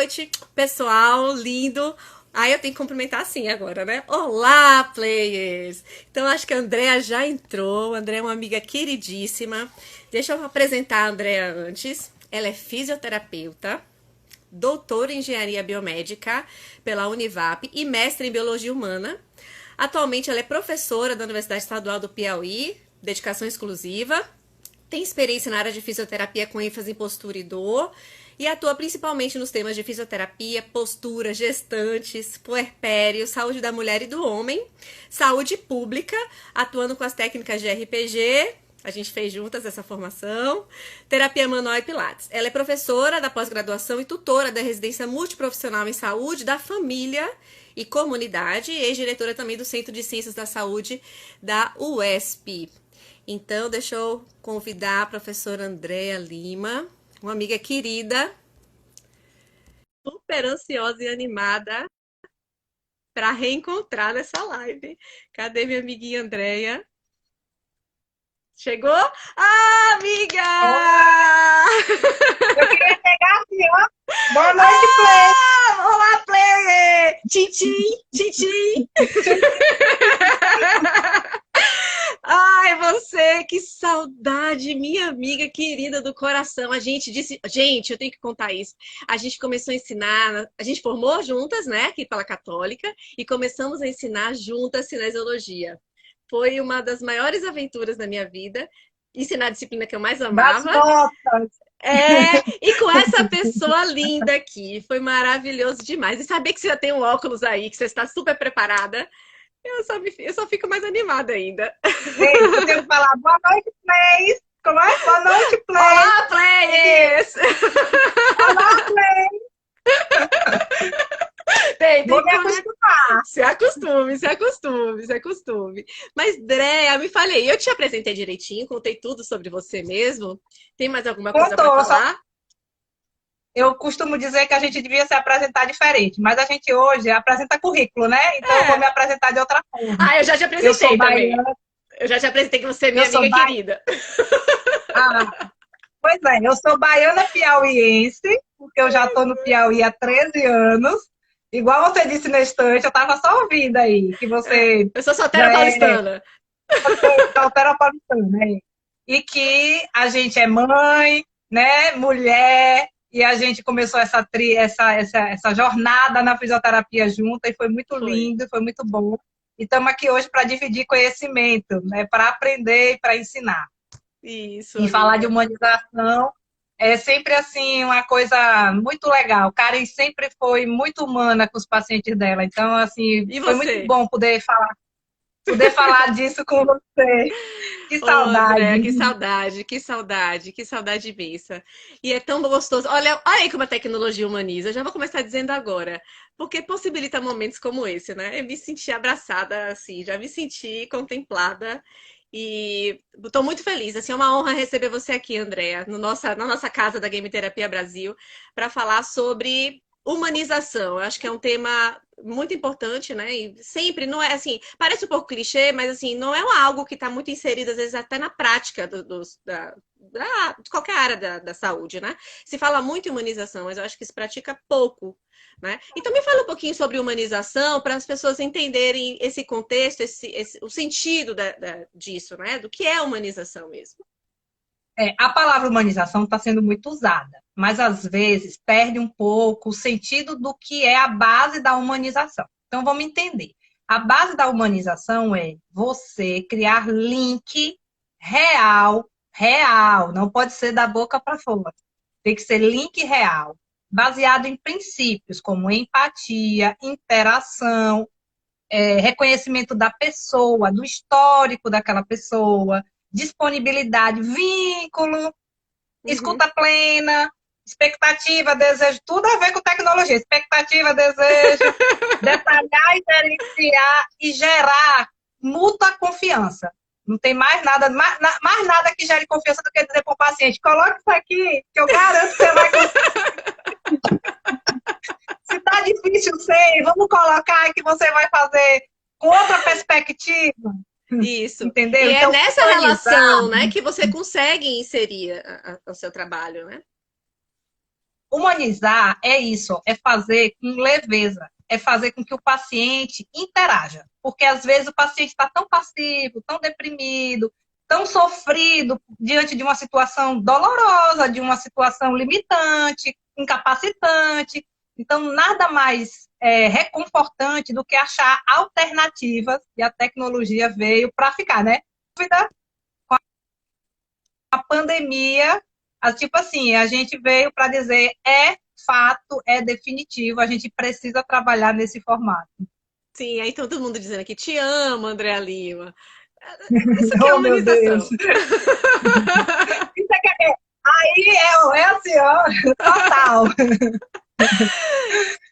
noite, pessoal lindo. Aí eu tenho que cumprimentar assim agora, né? Olá, players! Então acho que a Andrea já entrou. A Andrea é uma amiga queridíssima. Deixa eu apresentar a Andrea antes. Ela é fisioterapeuta, doutora em engenharia biomédica pela Univap e mestre em biologia humana. Atualmente ela é professora da Universidade Estadual do Piauí, dedicação exclusiva. Tem experiência na área de fisioterapia com ênfase em postura e dor e atua principalmente nos temas de fisioterapia, postura, gestantes, puerpério, saúde da mulher e do homem, saúde pública, atuando com as técnicas de RPG. A gente fez juntas essa formação, terapia manual e pilates. Ela é professora da pós-graduação e tutora da residência multiprofissional em saúde da família e comunidade, e ex-diretora também do Centro de Ciências da Saúde da UESP. Então, deixa eu convidar a professora Andrea Lima, uma amiga querida, super ansiosa e animada para reencontrar nessa live. Cadê minha amiguinha Andrea? Chegou? Ah, Olá, amiga! eu queria pegar assim, ó. Boa noite, Play. Ah, olá, player! Tchim, tchim, tchim. Ai, você, que saudade, minha amiga querida do coração. A gente disse, gente, eu tenho que contar isso. A gente começou a ensinar, a gente formou juntas, né, aqui pela Católica, e começamos a ensinar juntas cinesiologia. Foi uma das maiores aventuras da minha vida, ensinar a disciplina que eu mais Das amava. nossas. E com essa pessoa linda aqui, foi maravilhoso demais. E saber que você já tem um óculos aí, que você está super preparada, eu só fico mais animada ainda. Ei, eu tenho que falar boa noite, Play. Como é? Boa noite, Play. Olá, players! Olá, Play. Tem Vou me que acostumar. se acostume, se acostume, se acostume. Mas, Dréa, me fale aí, eu te apresentei direitinho, contei tudo sobre você mesmo. Tem mais alguma coisa para Contou, só falar? eu costumo dizer que a gente devia se apresentar diferente, mas a gente hoje apresenta currículo, né? Então eu vou me É. apresentar de outra forma. Ah, eu já te Eu sou apresentei também. baiana, Eu já te apresentei que você é eu minha sou amiga ba... querida. ah, pois é, eu sou baiana piauiense, porque eu já estou no Piauí há 13 anos. Igual você disse na estante, eu estava só ouvindo aí, que É, você eu sou solteira já é paulistana. soteropolitana, né? E que a gente é mãe, né, mulher, e a gente começou essa jornada na fisioterapia junta, e foi muito Foi. lindo, foi muito bom. E estamos aqui hoje para dividir conhecimento, né, para aprender e para ensinar. Isso, E falar de amiga. humanização é sempre assim uma coisa muito legal. Karen sempre foi muito humana com os pacientes dela. Então, assim, E foi muito você? bom poder falar disso com você. Que Ô, André, saudade. que saudade, que saudade, que saudade imensa. E é tão gostoso. Olha aí como a tecnologia humaniza. Eu já vou começar dizendo agora. Porque possibilita momentos como esse, né? Eu me senti abraçada, assim, já me senti contemplada. E estou muito feliz. Assim, é uma honra receber você aqui, Andréa, no na nossa casa da Game Terapia Brasil, para falar sobre humanização. Eu acho que é um tema muito importante, né? E sempre não é assim, parece um pouco clichê, mas assim, não é algo que está muito inserido, às vezes, até na prática de qualquer área da saúde, né? Se fala muito em humanização, mas eu acho que se pratica pouco. Né? Então me fala um pouquinho sobre humanização para as pessoas entenderem esse contexto, o sentido disso, né? Do que é humanização mesmo. A palavra humanização está sendo muito usada, mas às vezes perde um pouco o sentido do que é a base da humanização. Então vamos entender. A base da humanização é você criar link real, não pode ser da boca para fora. Tem que ser link real, baseado em princípios como empatia, interação, reconhecimento da pessoa, do histórico daquela pessoa, disponibilidade, vínculo, Uhum. escuta plena, expectativa, desejo, tudo a ver com tecnologia. Expectativa, desejo, detalhar, gerenciar e gerar mútua confiança. Não tem mais nada que gere confiança do que dizer para o paciente: coloque isso aqui, que eu garanto que você vai conseguir. Se está difícil, sei, vamos colocar que você vai fazer com outra perspectiva. Isso. E Entendeu? é Então, nessa humanizar relação, né, que você consegue inserir o seu trabalho, né? Humanizar é isso, é fazer com leveza, é fazer com que o paciente interaja. Porque às vezes o paciente está tão passivo, tão deprimido, tão sofrido diante de uma situação dolorosa, de uma situação limitante, incapacitante. Então, nada mais reconfortante do que achar alternativas, e a tecnologia veio para ficar, né? A pandemia, tipo assim, a gente veio para dizer é fato, é definitivo, a gente precisa trabalhar nesse formato. Sim, aí todo mundo dizendo aqui, te amo, Andréa Lima. Isso que é Oh, meu Deus! humanização. Isso aí é assim, ó, total.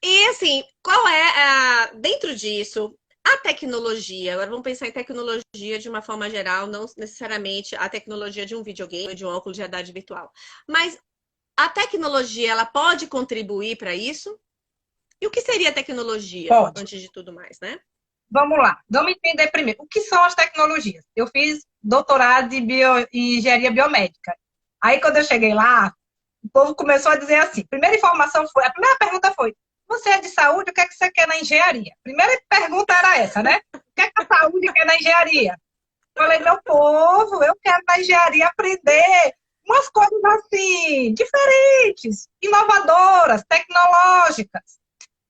E assim, qual é dentro disso a tecnologia? Agora vamos pensar em tecnologia de uma forma geral, não necessariamente a tecnologia de um videogame, de um óculos de realidade virtual. Mas a tecnologia, ela pode contribuir para isso? E o que seria tecnologia, Pode. antes de tudo mais, né? Vamos lá, vamos entender primeiro. O que são as tecnologias? Eu fiz doutorado em engenharia biomédica. Aí, quando eu cheguei lá, o povo começou a dizer assim, a primeira pergunta foi, você é de saúde, o que é que você quer na engenharia? A primeira pergunta era essa, né? O que é que a saúde quer na engenharia? Eu falei, meu povo, eu quero na engenharia aprender umas coisas assim, diferentes, inovadoras, tecnológicas.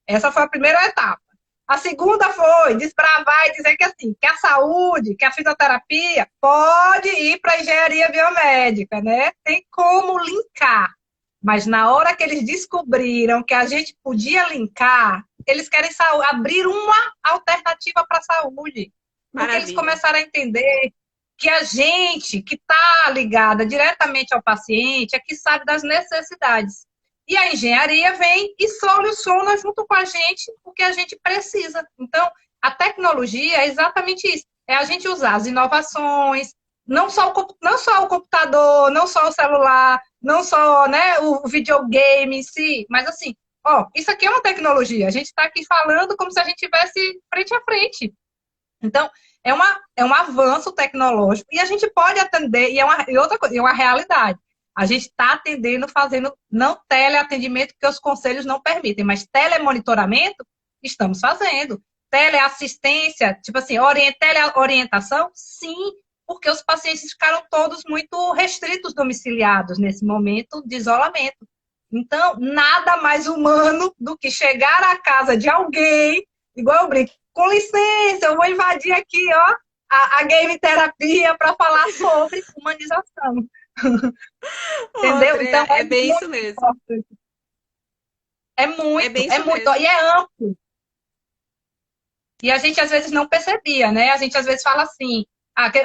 Essa foi a primeira etapa. A segunda foi desbravar e dizer que assim, que a saúde, que a fisioterapia pode ir para a engenharia biomédica, né? Tem como linkar. Mas na hora que eles descobriram que a gente podia linkar, eles querem abrir uma alternativa para a saúde. Porque eles Maravilha. começaram a entender que a gente que está ligada diretamente ao paciente é que sabe das necessidades. E a engenharia vem e soluciona junto com a gente o que a gente precisa. Então, a tecnologia é exatamente isso. É a gente usar as inovações, não só o computador, não só o celular, não só, né, o videogame em si, mas assim, ó, isso aqui é uma tecnologia. A gente está aqui falando como se a gente estivesse frente a frente. Então, é um avanço tecnológico e a gente pode atender, e outra coisa, é uma realidade. A gente está atendendo, fazendo não teleatendimento, porque os conselhos não permitem, mas telemonitoramento, estamos fazendo. Teleassistência, tipo assim, teleorientação, sim, porque os pacientes ficaram todos muito restritos domiciliados nesse momento de isolamento. Então, nada mais humano do que chegar à casa de alguém, igual eu brinco, com licença, eu vou invadir aqui, ó, a game terapia para falar sobre humanização. Ô, Entendeu? Então, Andréa, é bem isso mesmo. importante. É bem É isso muito, mesmo. e é amplo. E a gente às vezes não percebia, né? A gente às vezes fala assim,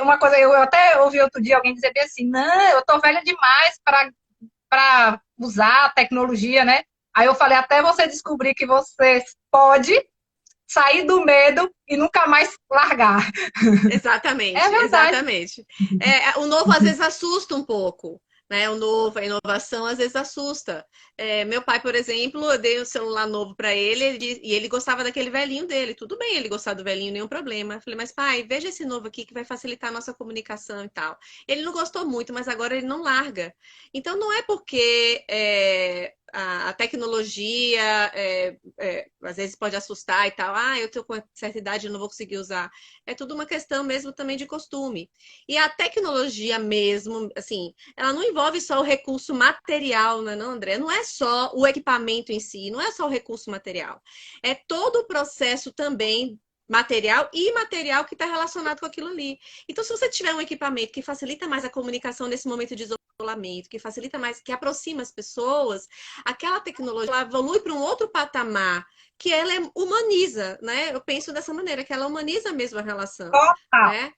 uma coisa, eu até ouvi outro dia alguém dizer bem assim, não, eu tô velha demais para usar a tecnologia, né? Aí eu falei, até você descobrir que você pode sair do medo e nunca mais largar. É Exatamente, verdade. exatamente. O novo às vezes assusta um pouco, né? O novo, a inovação às vezes assusta. Meu pai, por exemplo, eu dei um celular novo para ele, e ele gostava daquele velhinho dele. Tudo bem ele gostar do velhinho, nenhum problema. Eu falei, mas pai, veja esse novo aqui que vai facilitar a nossa comunicação e tal. Ele não gostou muito, mas agora ele não larga. Então não é porque a tecnologia às vezes pode assustar e tal. Ah, eu tô com certa idade, eu não vou conseguir usar. É tudo uma questão mesmo também de costume. E a tecnologia mesmo, assim, ela não envolve só o recurso material, né, não, André? Não é só o equipamento em si, não é só o recurso material. É todo o processo também material e imaterial que está relacionado com aquilo ali. Então, se você tiver um equipamento que facilita mais a comunicação nesse momento de isolamento, que facilita mais, que aproxima as pessoas, aquela tecnologia ela evolui para um outro patamar que ela humaniza, né? Eu penso dessa maneira, que ela humaniza mesmo a relação, Total, né? Né?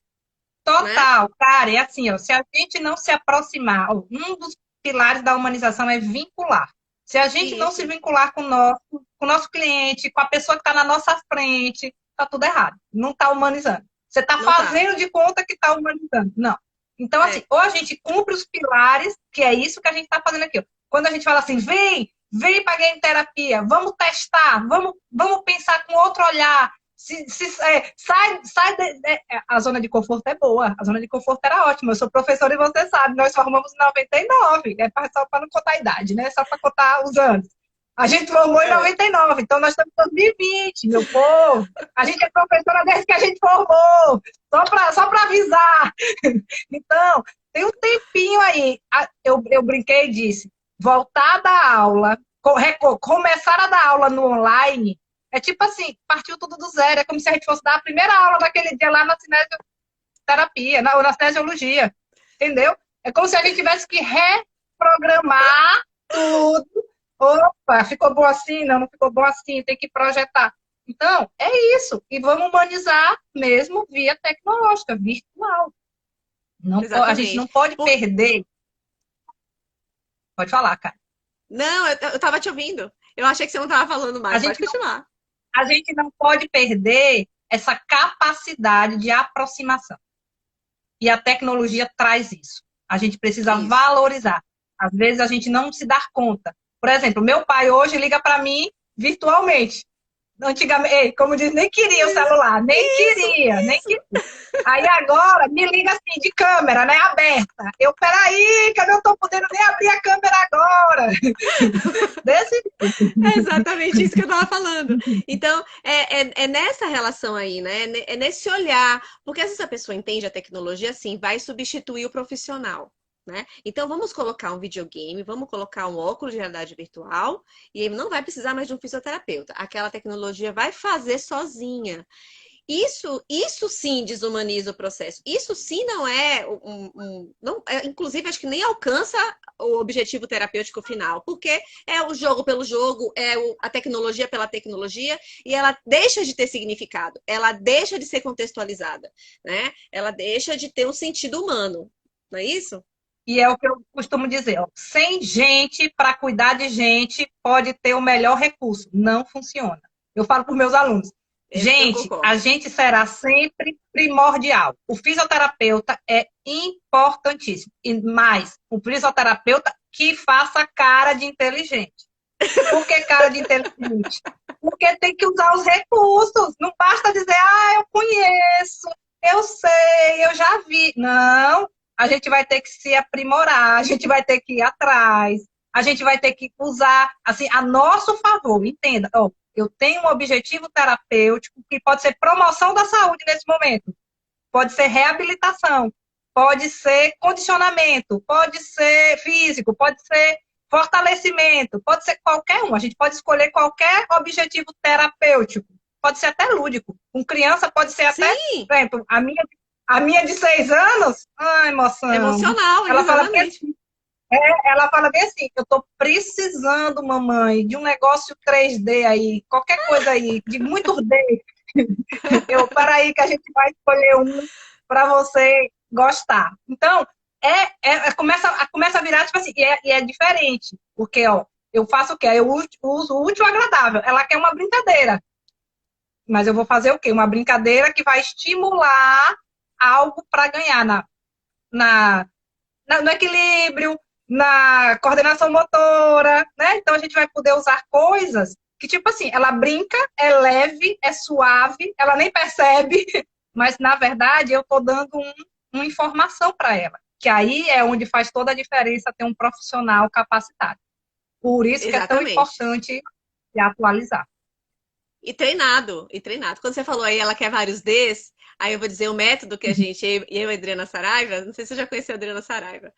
total, cara. É assim, ó, se a gente não se aproximar, ó, um dos pilares da humanização é vincular. Se a gente não se Isso, vincular com o nosso cliente, com a pessoa que está na nossa frente, tá tudo errado. Não está humanizando. Você está não tá. fazendo de conta que está humanizando. Não. Então, assim, É, ou a gente cumpre os pilares, que é isso que a gente está fazendo aqui. Ó. Quando a gente fala assim, vem para a game terapia, vamos testar, vamos pensar com outro olhar. A zona de conforto é boa, a zona de conforto era ótima. Eu sou professora e você sabe, nós formamos em 99, só para não contar a idade, né? Só para contar os anos. A gente formou em 99, então nós estamos em 2020, meu povo. A gente é professora desde que a gente formou, só para avisar. Então, tem um tempinho aí. Eu brinquei e disse, voltar da aula, começar a dar aula no online, é tipo assim, partiu tudo do zero. É como se a gente fosse dar a primeira aula daquele dia lá na cinesioterapia, ou na cinesiologia, entendeu? É como se a gente tivesse que reprogramar tudo. Opa, ficou bom assim? Não, não ficou bom assim, tem que projetar. Então, é isso. E vamos humanizar mesmo via tecnológica, virtual. A gente não pode perder. Pode falar, cara. Não, eu tava te ouvindo. Eu achei que você não tava falando mais. Pode continuar. A gente não pode perder essa capacidade de aproximação. E a tecnologia traz isso. A gente precisa valorizar. Às vezes a gente não se dá conta. Por exemplo, meu pai hoje liga para mim virtualmente. Antigamente, como diz, nem queria o celular, nem queria. Aí agora me liga assim, de câmera, né, aberta. Peraí, que eu não tô podendo nem abrir a câmera agora. É exatamente isso que eu tava falando. Então, é nessa relação aí, né? É nesse olhar. Porque se essa pessoa entende a tecnologia, assim, vai substituir o profissional. Né? Então vamos colocar um videogame, vamos colocar um óculos de realidade virtual e ele não vai precisar mais de um fisioterapeuta. Aquela tecnologia vai fazer sozinha. Isso sim desumaniza o processo. Isso sim não é inclusive acho que nem alcança o objetivo terapêutico final, porque é o jogo pelo jogo, a tecnologia pela tecnologia, e ela deixa de ter significado, ela deixa de ser contextualizada, né? Ela deixa de ter um sentido humano, não é isso? E é o que eu costumo dizer, ó, sem gente para cuidar de gente pode ter o melhor recurso. Não funciona. Eu falo para os meus alunos, gente, a gente será sempre primordial. O fisioterapeuta é importantíssimo. E mais, o fisioterapeuta que faça cara de inteligente. Por que cara de inteligente? Porque tem que usar os recursos. Não basta dizer, eu conheço, eu sei, eu já vi. Não. A gente vai ter que se aprimorar, a gente vai ter que ir atrás, a gente vai ter que usar, assim, a nosso favor, entenda. Eu tenho um objetivo terapêutico que pode ser promoção da saúde nesse momento, pode ser reabilitação, pode ser condicionamento, pode ser físico, pode ser fortalecimento, pode ser qualquer um. A gente pode escolher qualquer objetivo terapêutico, pode ser até lúdico. Com criança pode ser até, por exemplo, a minha de 6 anos, emoção. Emocional, ela fala bem assim, ela fala bem assim, eu tô precisando, mamãe, de um negócio 3D aí, qualquer coisa aí, de muito D. Peraí que a gente vai escolher um para você gostar. Então, começa a virar, tipo assim, e é diferente, porque, eu faço o quê? Eu uso o útil agradável. Ela quer uma brincadeira. Mas eu vou fazer o quê? Uma brincadeira que vai estimular algo para ganhar no equilíbrio, na coordenação motora, né? Então a gente vai poder usar coisas que, tipo assim, ela brinca, é leve, é suave, ela nem percebe, mas na verdade eu estou dando uma informação para ela, que aí é onde faz toda a diferença ter um profissional capacitado. Por isso que é tão importante se atualizar. E treinado. Quando você falou aí, ela quer vários Ds, aí eu vou dizer o método que a gente, eu e a Adriana Saraiva, não sei se você já conheceu a Adriana Saraiva.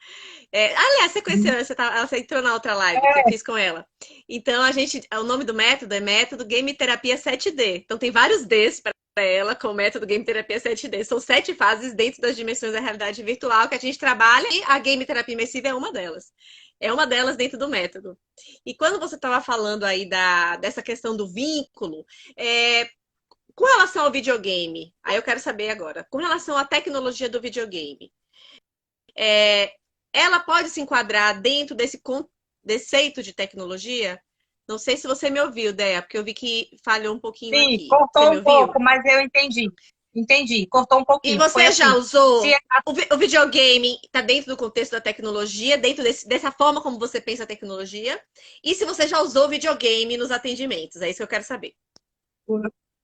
Aliás, você conheceu, você entrou na outra live que eu fiz com ela. Então, o nome do método é método Game Terapia 7D. Então, tem vários Ds para ela com o método Game Terapia 7D. São 7 fases dentro das dimensões da realidade virtual que a gente trabalha e a Game Terapia Imersiva é uma delas. É uma delas dentro do método. E quando você estava falando aí dessa questão do vínculo, com relação ao videogame, aí eu quero saber agora, com relação à tecnologia do videogame, ela pode se enquadrar dentro desse conceito de tecnologia? Não sei se você me ouviu, Dea, porque eu vi que falhou um pouquinho aqui. Sim, cortou um pouco, mas eu entendi. Entendi, cortou um pouquinho. E você já usou? O videogame está dentro do contexto da tecnologia, dentro dessa forma como você pensa a tecnologia? E se você já usou videogame nos atendimentos? É isso que eu quero saber.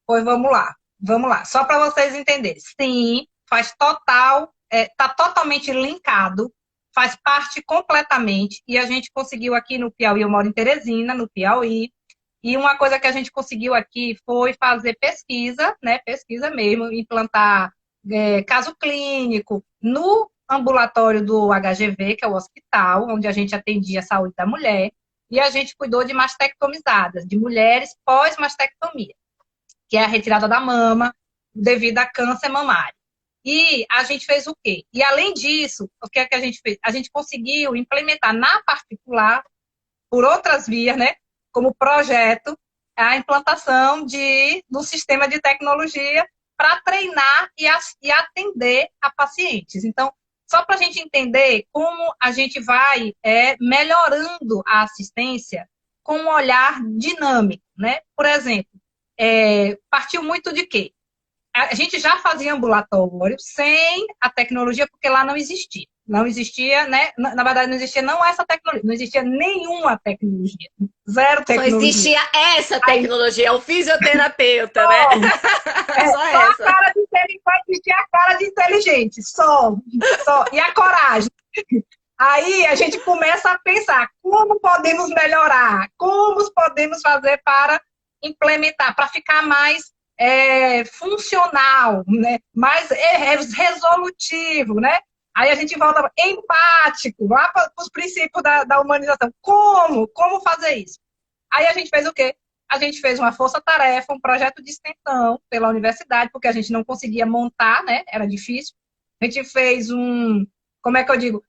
Pois vamos lá. Vamos lá, só para vocês entenderem. Sim, faz total, está totalmente linkado, faz parte completamente, e a gente conseguiu aqui no Piauí, eu moro em Teresina, no Piauí, e uma coisa que a gente conseguiu aqui foi fazer pesquisa, né, pesquisa mesmo, implantar caso clínico no ambulatório do HGV, que é o hospital, onde a gente atendia a saúde da mulher, e a gente cuidou de mastectomizadas, de mulheres pós-mastectomia, que é a retirada da mama devido a câncer mamário. E a gente fez o quê? E além disso, o que é que a gente fez? A gente conseguiu implementar na particular, por outras vias, né, como projeto, a implantação do sistema de tecnologia para treinar e atender a pacientes. Então, só para a gente entender como a gente vai melhorando a assistência com um olhar dinâmico, né? Por exemplo, partiu muito de quê? A gente já fazia ambulatório sem a tecnologia, porque lá não existia. Não existia, né? Na verdade, não existia não essa tecnologia, não existia nenhuma tecnologia. Zero Só tecnologia. existia essa Aí, tecnologia, o fisioterapeuta, né? só, Só só a essa. cara de inteligente, só existia a cara de inteligente, só. E a coragem. Aí a gente começa a pensar como podemos melhorar, como podemos fazer para implementar, para ficar mais funcional, né? Mais resolutivo, né? Aí a gente volta empático, lá para os princípios da humanização. Como fazer isso? Aí a gente fez o quê? A gente fez uma força-tarefa, um projeto de extensão pela universidade, porque a gente não conseguia montar, né? Era difícil. A gente fez como é que eu digo?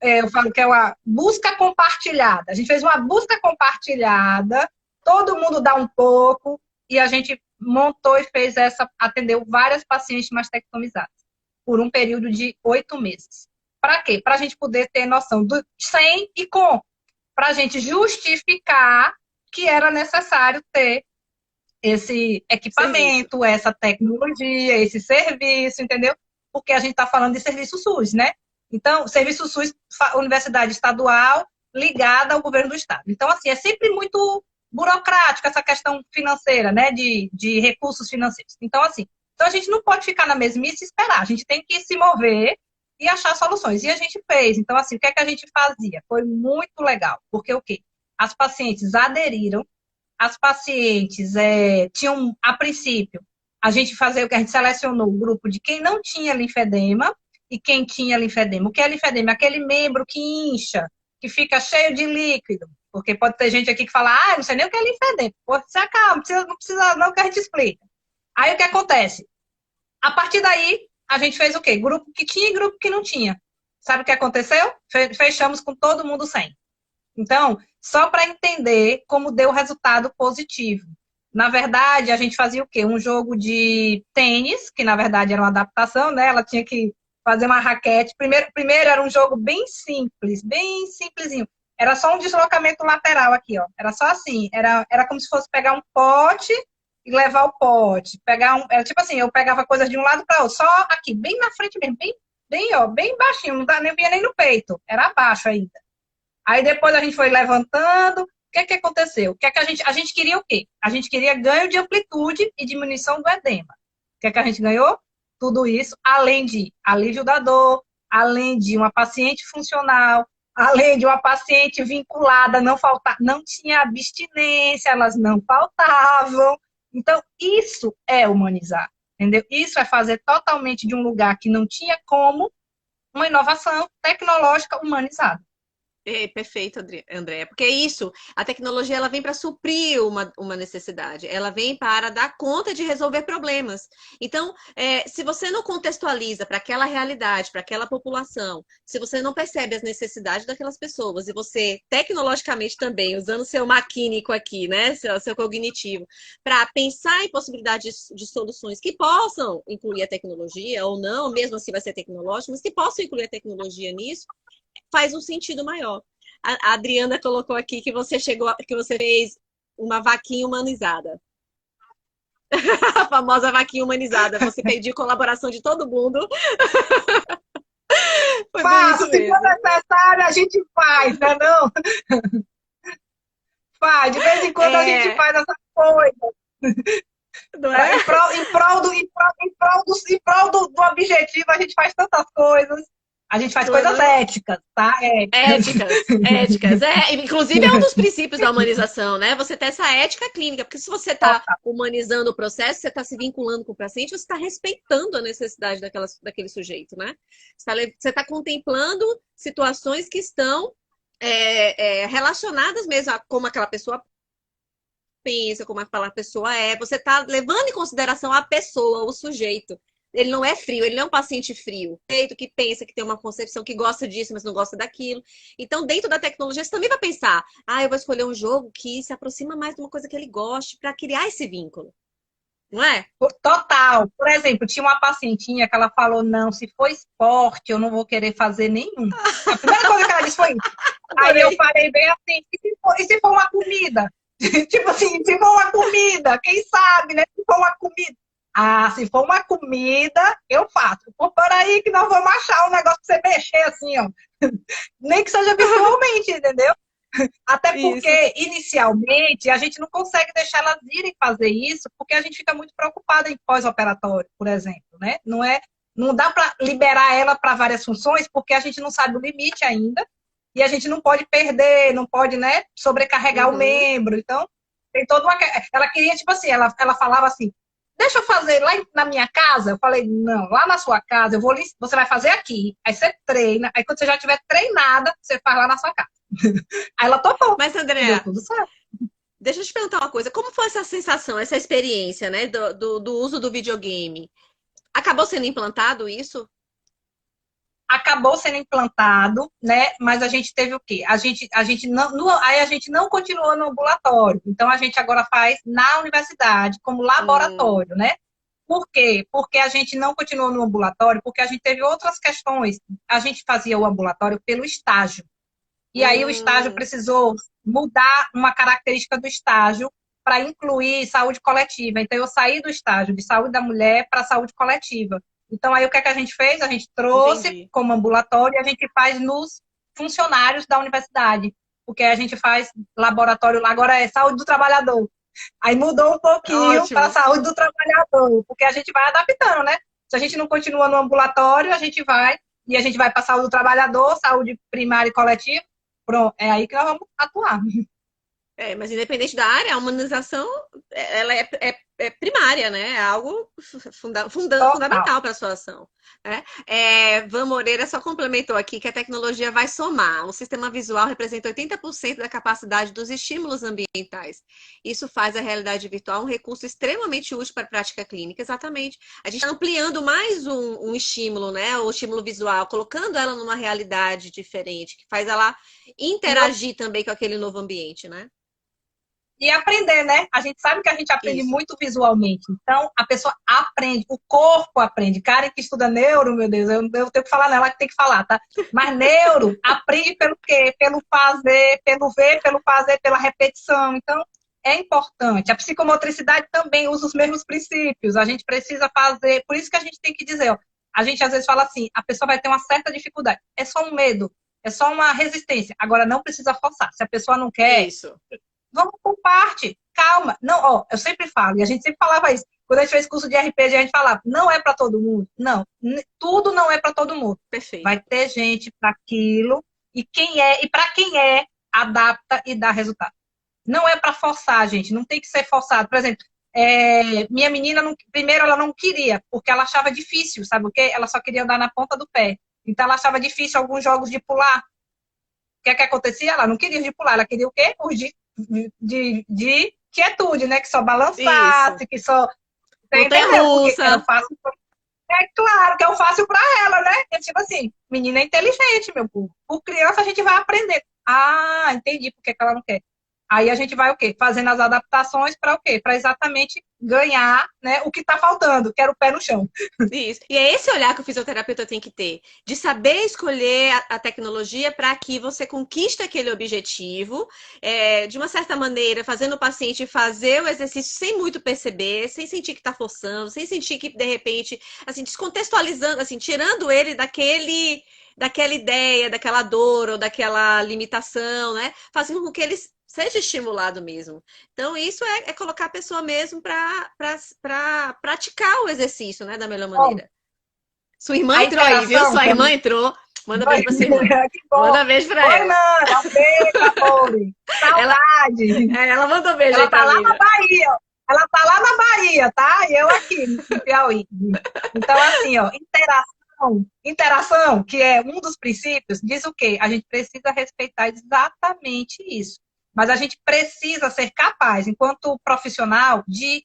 Eu falo que é uma busca compartilhada. A gente fez uma busca compartilhada, todo mundo dá um pouco, e a gente montou e fez atendeu várias pacientes mastectomizadas, por um período de 8 meses. Para quê? Para a gente poder ter noção do sem e com, para a gente justificar que era necessário ter esse Serviço. equipamento, essa tecnologia, esse serviço, entendeu? Porque a gente está falando de serviço SUS, né? Então, serviço SUS, universidade estadual, ligada ao governo do estado. Então, assim, é sempre muito burocrático essa questão financeira, né? De recursos financeiros. Então, assim, então a gente não pode ficar na mesmice e esperar. A gente tem que se mover e achar soluções. E a gente fez. Então, assim, o que é que a gente fazia? Foi muito legal. Porque o quê? As pacientes aderiram, as pacientes tinham, a princípio, a gente fazia o que a gente selecionou o grupo de quem não tinha linfedema e quem tinha linfedema. O que é linfedema? Aquele membro que incha, que fica cheio de líquido. Porque pode ter gente aqui que fala, não sei nem o que é linfedema. Pô, se acalma, não precisa não que a gente explica. Aí o que acontece? A partir daí, a gente fez o quê? Grupo que tinha e grupo que não tinha. Sabe o que aconteceu? Fechamos com todo mundo sem. Então, só para entender como deu resultado positivo. Na verdade, a gente fazia o quê? Um jogo de tênis, que na verdade era uma adaptação, né? Ela tinha que fazer uma raquete. Primeiro era um jogo bem simples, bem simplesinho. Era só um deslocamento lateral aqui, ó. Era só assim. Era como se fosse pegar um pote e levar o pote. Era tipo assim, eu pegava coisas de um lado para outro, só aqui, bem na frente mesmo, bem baixinho, não vinha nem no peito, era abaixo ainda. Aí depois a gente foi levantando. O que aconteceu? A gente queria o quê? A gente queria ganho de amplitude e diminuição do edema. O que a gente ganhou? Tudo isso, além de alívio da dor, além de uma paciente funcional, além de uma paciente vinculada, não tinha abstinência, elas não faltavam. Então, isso é humanizar, entendeu? Isso é fazer totalmente de um lugar que não tinha como uma inovação tecnológica humanizada. Perfeito, Andréa, porque é isso, a tecnologia ela vem para suprir uma necessidade, ela vem para dar conta de resolver problemas. Então, se você não contextualiza para aquela realidade, para aquela população, se você não percebe as necessidades daquelas pessoas e você, tecnologicamente também, usando seu maquínico aqui, né, seu cognitivo, para pensar em possibilidades de soluções que possam incluir a tecnologia ou não, mesmo assim vai ser tecnológico, mas que possam incluir a tecnologia nisso, faz um sentido maior. A Adriana colocou aqui que você fez uma vaquinha humanizada. A famosa vaquinha humanizada. Você pediu colaboração de todo mundo. Foi bem isso Se for mesmo. necessário, a gente faz, né? Não? Faz, de vez em quando a gente faz essa coisa. Não é? Em prol do objetivo, a gente faz tantas coisas. A gente faz coisas Uhum. éticas, tá? Éticas. Éticas, éticas. Inclusive é um dos princípios da humanização, né? Você ter essa ética clínica, porque se você está humanizando o processo, você está se vinculando com o paciente, você está respeitando a necessidade daquele sujeito, né? Você está contemplando situações que estão relacionadas mesmo a como aquela pessoa pensa, como aquela pessoa é. Você está levando em consideração a pessoa, o sujeito. Ele não é frio, ele não é um paciente frio. Jeito que pensa, que tem uma concepção, que gosta disso, mas não gosta daquilo. Então, dentro da tecnologia, você também vai pensar: eu vou escolher um jogo que se aproxima mais de uma coisa que ele goste para criar esse vínculo. Não é? Total. Por exemplo, tinha uma pacientinha que ela falou: não, se for esporte, eu não vou querer fazer nenhum. A primeira coisa que ela disse foi isso. Aí eu Adorei. falei bem assim: e se for uma comida? Tipo assim, se for uma comida, quem sabe, né? Se for uma comida. Ah, se for uma comida, eu faço. Pô, peraí que nós vamos achar um negócio pra você mexer assim, ó. Nem que seja visualmente, entendeu? Até Isso. porque, inicialmente, a gente não consegue deixar elas irem fazer isso, porque a gente fica muito preocupada em pós-operatório, por exemplo, né? Não dá para liberar ela para várias funções, porque a gente não sabe o limite ainda, e a gente não pode perder, não pode, né, sobrecarregar o Uhum. membro. Então, tem toda uma. Ela queria, tipo assim, ela falava assim: deixa eu fazer lá na minha casa. Eu falei: não, lá na sua casa, você vai fazer aqui. Aí você treina, aí quando você já estiver treinada, você faz lá na sua casa. Aí ela topou. Mas, E deu Andréa, tudo certo. deixa eu te perguntar uma coisa. Como foi essa sensação, essa experiência, né, do uso do videogame? Acabou sendo implantado isso? Acabou sendo implantado, né? Mas a gente teve o quê? A gente não, aí a gente não continuou no ambulatório. Então a gente agora faz na universidade como Hum, laboratório, né? Por quê? Porque a gente não continuou no ambulatório, porque a gente teve outras questões. A gente fazia o ambulatório pelo estágio. E aí o estágio hum, precisou mudar uma característica do estágio para incluir saúde coletiva. Então eu saí do estágio de saúde da mulher para saúde coletiva. Então aí o que é que a gente fez? A gente trouxe entendi. como ambulatório e a gente faz nos funcionários da universidade, porque a gente faz laboratório lá agora é saúde do trabalhador. Aí mudou um pouquinho para a Ótimo. saúde do trabalhador, porque a gente vai adaptando, né? Se a gente não continua no ambulatório, a gente vai e a gente vai para a saúde do trabalhador, saúde primária e coletiva. Pronto, é aí que nós vamos atuar. Mas independente da área, a humanização ela é primária, né? É algo Total. fundamental para a sua ação. Né? Van Moreira só complementou aqui que a tecnologia vai somar. O sistema visual representa 80% da capacidade dos estímulos ambientais. Isso faz a realidade virtual um recurso extremamente útil para a prática clínica. Exatamente. A gente está ampliando mais um estímulo, né? O estímulo visual, colocando ela numa realidade diferente, que faz ela interagir também com aquele novo ambiente, né? E aprender, né? A gente sabe que a gente aprende Isso. muito visualmente. Então, a pessoa aprende, o corpo aprende. Cara que estuda neuro, meu Deus, eu tenho que falar nela que tem que falar, tá? Mas neuro aprende pelo quê? Pelo fazer, pelo ver, pelo fazer, pela repetição. Então, é importante. A psicomotricidade também usa os mesmos princípios. A gente precisa fazer. Por isso que a gente tem que dizer, ó, a gente às vezes fala assim, a pessoa vai ter uma certa dificuldade. É só um medo, é só uma resistência. Agora, não precisa forçar. Se a pessoa não quer, Isso. vamos por parte, calma. Não, ó, eu sempre falo, e a gente sempre falava isso. Quando a gente fez curso de RPG, a gente falava, não é para todo mundo. Não, tudo não é para todo mundo. Perfeito. Vai ter gente para aquilo, e para quem é, adapta e dá resultado. Não é para forçar, gente, não tem que ser forçado. Por exemplo, minha menina, primeiro ela não queria, porque ela achava difícil, sabe o quê? Ela só queria andar na ponta do pé. Então ela achava difícil alguns jogos de pular. O que é que acontecia? Ela não queria de pular, ela queria o quê? Os de quietude, né? Que só Isso. balançasse, que só. Você entendeu? Porque que era Montanha-russa. fácil. É claro que é o fácil para ela, né? É tipo assim, menina é inteligente, meu povo. Por criança a gente vai aprender. Ah, entendi por que ela não quer. Aí a gente vai o quê? Fazendo as adaptações para o quê? Para exatamente ganhar, né, o que está faltando, que era o pé no chão. Isso. E é esse olhar que o fisioterapeuta tem que ter, de saber escolher a tecnologia para que você conquiste aquele objetivo, de uma certa maneira, fazendo o paciente fazer o exercício sem muito perceber, sem sentir que está forçando, sem sentir que, de repente, assim, descontextualizando, assim, tirando ele daquela ideia, daquela dor ou daquela limitação, né? Fazendo com que eles seja estimulado mesmo. Então, isso é colocar a pessoa mesmo para praticar o exercício, né, da melhor Bom, maneira. Sua irmã a entrou aí, viu? interação, Sua que é irmã muito... entrou. Manda beijo pra sua irmã. Que bom. Manda beijo pra Oi, ela. Nanda, um beijo, amor. Ela, Saudade. ela mandou beijo Ela aí tá pra lá mim. na Bahia. Ela tá lá na Bahia, tá? E eu aqui, no Piauí. Então, assim, ó, interação, que é um dos princípios, diz o quê? A gente precisa respeitar exatamente isso. Mas a gente precisa ser capaz, enquanto profissional, de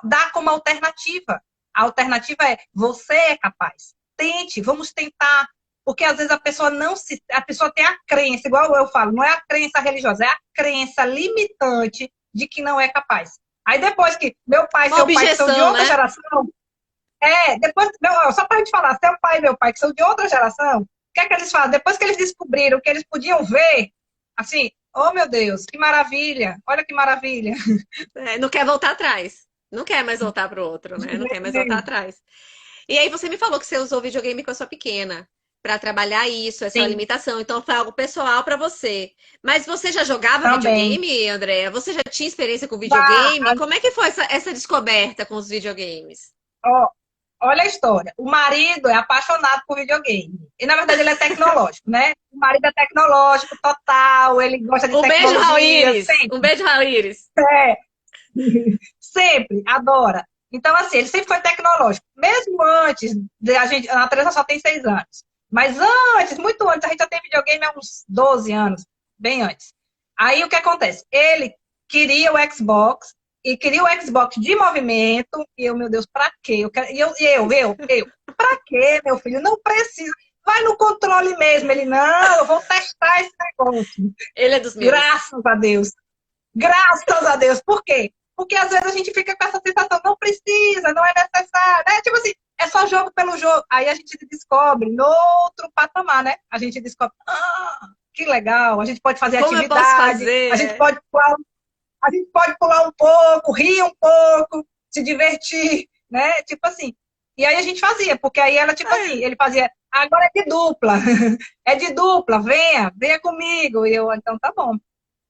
dar como alternativa. A alternativa é, você é capaz. Tente, vamos tentar. Porque às vezes a pessoa tem a crença, igual eu falo, não é a crença religiosa, é a crença limitante de que não é capaz. Aí depois que meu pai e Uma seu pai, que são de objeção, outra né? geração, depois, só para a gente falar, seu pai e meu pai, que são de outra geração, o que é que eles falam? Depois que eles descobriram que eles podiam ver, assim, oh meu Deus, que maravilha, olha que maravilha. É, não quer voltar atrás. Não quer mais voltar pro outro, né? Não quer mais voltar atrás. E aí você me falou que você usou videogame com a sua pequena para trabalhar isso, essa Sim, limitação. Então foi algo pessoal para você. Mas você já jogava também. videogame, Andréa? Você já tinha experiência com Bah, videogame? Como é que foi essa descoberta com os videogames? ó, olha a história. O marido é apaixonado por videogame. E, na verdade, ele é tecnológico, né? O marido é tecnológico total, ele gosta de Um beijo, Raul tecnologia, Iris! Um sempre. beijo, Raul Iris! É, sempre, adora. Então, assim, ele sempre foi tecnológico. Mesmo antes, a gente, a Teresa só tem 6 anos. Mas antes, muito antes, a gente já tem videogame há uns 12 anos, bem antes. Aí, o que acontece? Ele queria o Xbox, e queria o Xbox de movimento, e eu, meu Deus, pra quê? Pra quê, meu filho? Não precisa. Vai no controle mesmo. Ele, não, eu vou testar esse negócio. Ele é dos meus. Graças a Deus. Graças a Deus. Por quê? Porque às vezes a gente fica com essa sensação, não precisa, não é necessário, né? Tipo assim, é só jogo pelo jogo. Aí a gente descobre no outro patamar, né? A gente descobre, que legal, a gente pode fazer Como eu posso atividade, fazer? É. a gente pode pular um pouco, rir um pouco, se divertir, né? Tipo assim. E aí a gente fazia, porque aí ela, tipo assim, É. ele fazia, agora é de dupla, é de dupla, venha comigo. E eu, então tá bom.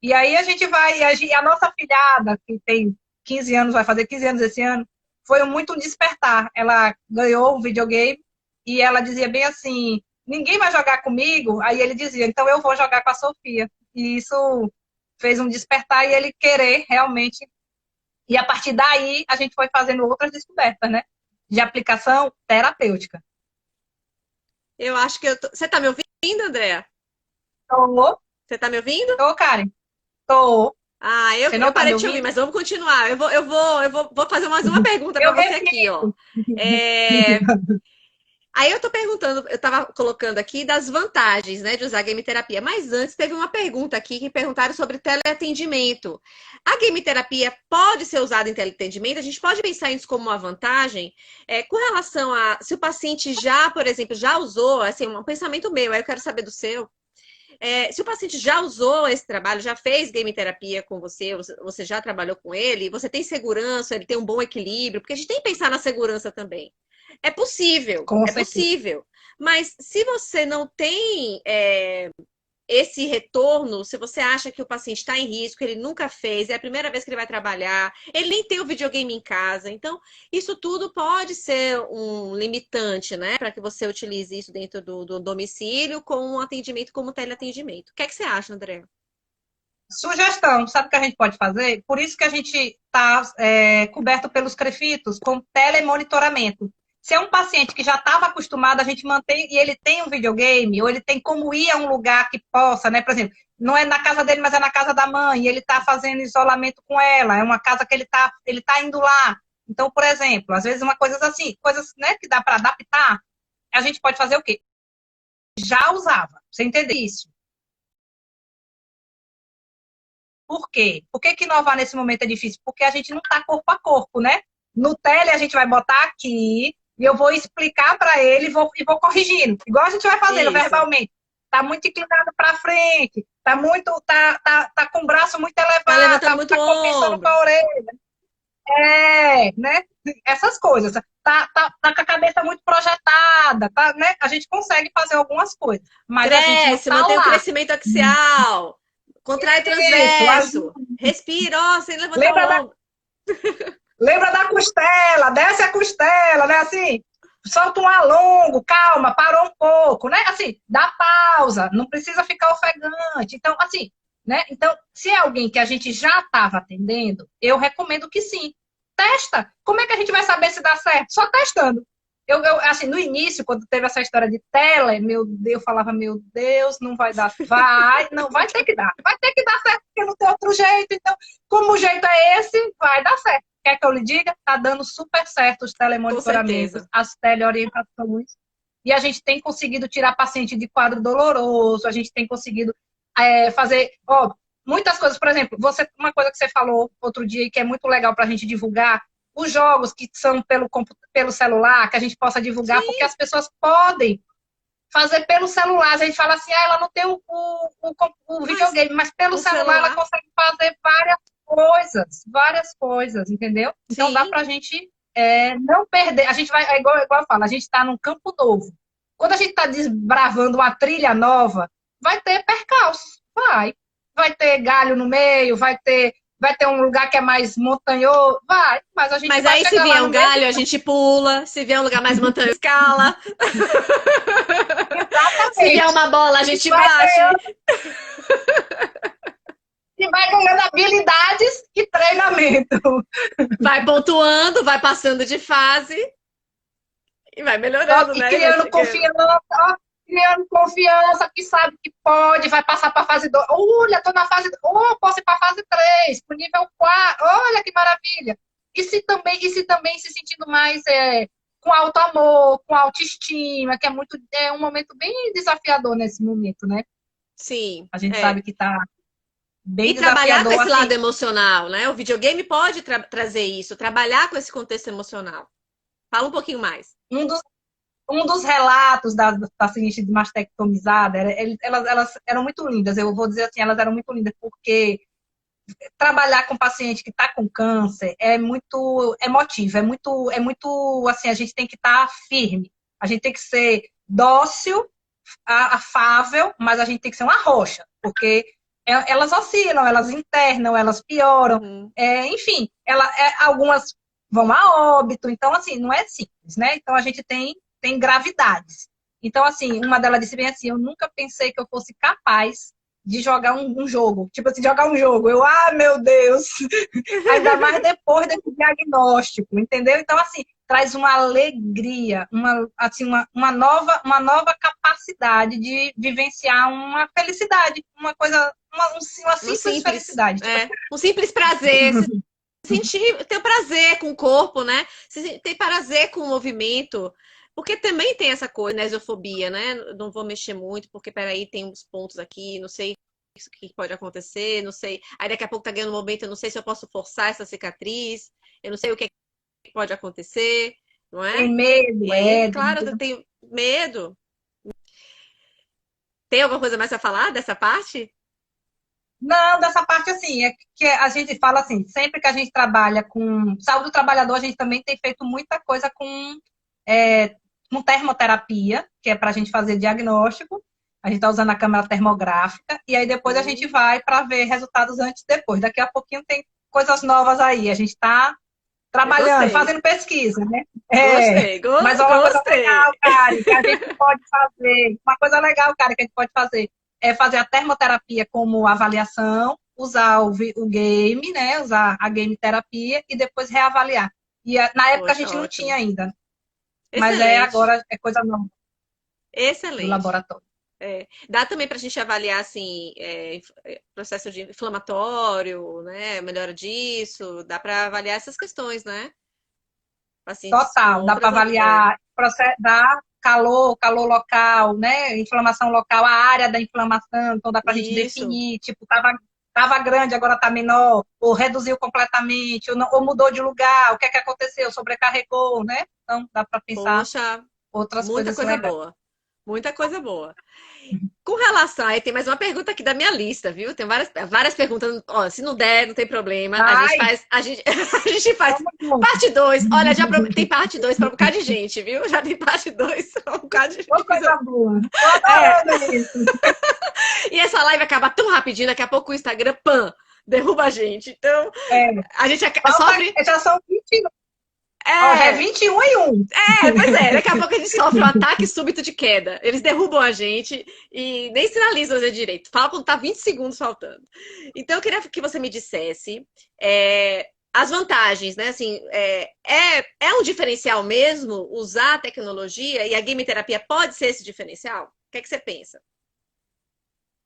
E aí a gente vai, a nossa filhada, que tem 15 anos, vai fazer 15 anos esse ano, foi muito um despertar. Ela ganhou um videogame e ela dizia bem assim, ninguém vai jogar comigo? Aí ele dizia, então eu vou jogar com a Sofia. E isso fez um despertar e ele querer realmente. E a partir daí a gente foi fazendo outras descobertas, né? De aplicação terapêutica. Eu acho que eu tô... Você tá me ouvindo, Andréa? Tô, Você tá me ouvindo? tô, Karen. Tô. Ah, Você eu não tá me parei de te ouvir, ouvindo? mas vamos continuar. Vou fazer mais uma pergunta para Eu você aqui, ó. repito. É, aí eu tô perguntando, eu tava colocando aqui das vantagens, né, de usar a game terapia. Mas antes teve uma pergunta aqui que perguntaram sobre teleatendimento. A game terapia pode ser usada em teleatendimento? A gente pode pensar isso como uma vantagem? Com relação a se o paciente já, por exemplo, já usou, assim, um pensamento meu, aí eu quero saber do seu. Se o paciente já usou esse trabalho, já fez game terapia com você, você já trabalhou com ele, você tem segurança, ele tem um bom equilíbrio, porque a gente tem que pensar na segurança também. É possível, Com é certeza. possível. Mas se você não tem esse retorno, se você acha que o paciente está em risco, ele nunca fez, é a primeira vez que ele vai trabalhar, ele nem tem o videogame em casa, então isso tudo pode ser um limitante, né, para que você utilize isso dentro do domicílio com um atendimento como teleatendimento. O que é que você acha, André? Sugestão, sabe o que a gente pode fazer? Por isso que a gente está coberto pelos crefitos com telemonitoramento. Se é um paciente que já estava acostumado, a gente mantém e ele tem um videogame, ou ele tem como ir a um lugar que possa, né? Por exemplo, não é na casa dele, mas é na casa da mãe, e ele está fazendo isolamento com ela, é uma casa que ele tá indo lá. Então, por exemplo, às vezes uma coisa assim, coisas, né, que dá para adaptar, a gente pode fazer o quê? Já usava, você entende isso? Por quê? Por que que inovar nesse momento é difícil? Porque a gente não está corpo a corpo, né? No tele a gente vai botar aqui e eu vou explicar para ele e vou corrigindo. Igual a gente vai fazendo Isso. verbalmente. Tá muito inclinado para frente, tá com o braço muito Tá elevado, levantando tá, muito tá o compensando com ombro. a orelha. né? Essas coisas. Tá com a cabeça muito projetada, tá, né? A gente consegue fazer algumas coisas, mas a gente não Cresce, tá mantém o lá. crescimento axial, contrai Isso, transverso, respira, ó, sem levantar o lembra ombro. lembra da costela, desce a costela, né? Assim, solta um alongo, calma, parou um pouco, né? Assim, dá pausa, não precisa ficar ofegante. Então, assim, né? Então, se é alguém que a gente já estava atendendo, eu recomendo que sim. Testa. Como é que a gente vai saber se dá certo? Só testando. Assim, no início, quando teve essa história de tele, meu Deus, eu falava, meu Deus, não vai dar. Vai, não, vai ter que dar certo, porque não tem outro jeito. Então, como o jeito é esse, vai dar certo. Quer que eu lhe diga? Tá dando super certo os Com telemonitoramentos, certeza. as teleorientações. E a gente tem conseguido tirar paciente de quadro doloroso, a gente tem conseguido fazer, ó, muitas coisas. Por exemplo, uma coisa que você falou outro dia e que é muito legal para a gente divulgar, os jogos que são pelo celular, que a gente possa divulgar, porque Sim, as pessoas podem fazer pelo celular. A gente fala assim, ela não tem o mas videogame, mas pelo o celular ela celular, consegue fazer várias coisas, entendeu? Então dá sim. pra gente não perder. A gente vai, igual eu falo, a gente está num campo novo. Quando a gente está desbravando uma trilha nova, vai ter percalços, vai ter galho no meio, vai ter um lugar que é mais montanhoso, mas a gente Mas vai aí, se chegar lá vier um no mesmo. galho, a gente pula. Se vier um lugar mais montanha, escala. Se vier Exatamente. uma bola, a gente Vai bate. ganhando, e vai ganhando habilidades e treinamento. Vai pontuando, vai passando de fase e vai Ó, melhorando, e né? E vai criando chegando. confiança, ó, criando confiança, que sabe que pode, vai passar para a fase 2. Olha, estou na fase. Oh, posso ir para a fase 3, para o nível 4. Olha que maravilha. E se também se sentindo mais com auto-amor, com autoestima, que é um momento bem desafiador nesse momento, né? Sim, A gente é. sabe que está E bem trabalhar com desafiador, esse lado assim. emocional, né? O videogame pode trazer isso, trabalhar com esse contexto emocional. Fala um pouquinho mais. Um dos um dos relatos das pacientes de mastectomizada, elas eram muito lindas, eu vou dizer assim, elas eram muito lindas, porque trabalhar com paciente que está com câncer é muito emotivo, é muito assim, a gente tem que estar firme, a gente tem que ser dócil, afável, mas a gente tem que ser uma rocha, porque elas oscilam, elas internam, elas pioram, Uhum. enfim, algumas vão a óbito, então assim, não é simples, né? Então a gente tem gravidades. Então, assim, uma delas disse bem assim, eu nunca pensei que eu fosse capaz de jogar um jogo. Tipo assim, jogar um jogo. Meu Deus! Ainda mais depois desse diagnóstico, entendeu? Então, assim, traz uma alegria, uma nova capacidade de vivenciar uma felicidade, uma coisa, uma Um simples simples, felicidade. Tipo assim, um simples prazer, se sentir, ter prazer com o corpo, né? Ter prazer com o movimento. Porque também tem essa coisa, né, esofobia, né? Não vou mexer muito, porque peraí, tem uns pontos aqui, não sei o que pode acontecer, não sei. Aí daqui a pouco tá ganhando um momento, eu não sei se eu posso forçar essa cicatriz, eu não sei o que pode acontecer, não é? tem medo, E aí, tem claro, eu tenho medo. Tem alguma coisa mais a falar dessa parte? Não, dessa parte assim, é que a gente fala assim, sempre que a gente trabalha com saúde do trabalhador, a gente também tem feito muita coisa com termoterapia, que é para a gente fazer diagnóstico. A gente está usando a câmera termográfica, e aí depois a gente Hum, vai para ver resultados antes e depois. Daqui a pouquinho tem coisas novas aí. A gente está eu trabalhando, gostei. fazendo pesquisa, né? Gostei, Mas ó, uma coisa gostei. legal, cara, que a gente pode fazer, uma coisa legal, cara, que a gente pode fazer é fazer a termoterapia como avaliação, usar o game, né? Usar a game terapia e depois reavaliar. E na época a Poxa, gente não tinha ótimo. ainda, mas Excelente, agora é coisa nova do excelente. laboratório. É, dá também para a gente avaliar assim, processo de inflamatório, né? Melhora disso, dá para avaliar essas questões, né? Pacientes com Total, dá para outras. avaliar, dá calor local, né? Inflamação local, a área da inflamação, então dá para a gente Isso, definir, tipo, tava grande, agora tá menor, ou reduziu completamente, ou mudou de lugar, o que é que aconteceu, sobrecarregou, né? Então dá para pensar poxa, outras muita coisas coisa legais. boa. Muita coisa boa. Com relação, aí tem mais uma pergunta aqui da minha lista, viu? Tem várias perguntas. Ó, se não der, não tem problema. Ai, A gente faz vamos junto. parte 2. Olha, tem parte 2 para um bocado de gente, viu? Já tem parte 2 para um bocado de Uma coisa episódio. boa. Tô É, adorando isso. e essa live acaba tão rapidinho, daqui a pouco o Instagram, pã, derruba a gente. Então, É, a gente falta, sofre. já são 20, ó, já é É, 21 e 1. pois é, daqui a pouco a gente sofre um ataque súbito de queda. Eles derrubam a gente e nem sinalizam fazer direito. Fala quando tá 20 segundos faltando. Então, eu queria que você me dissesse as vantagens, né? Assim, é um diferencial mesmo usar a tecnologia e a game terapia pode ser esse diferencial? O que é que você pensa?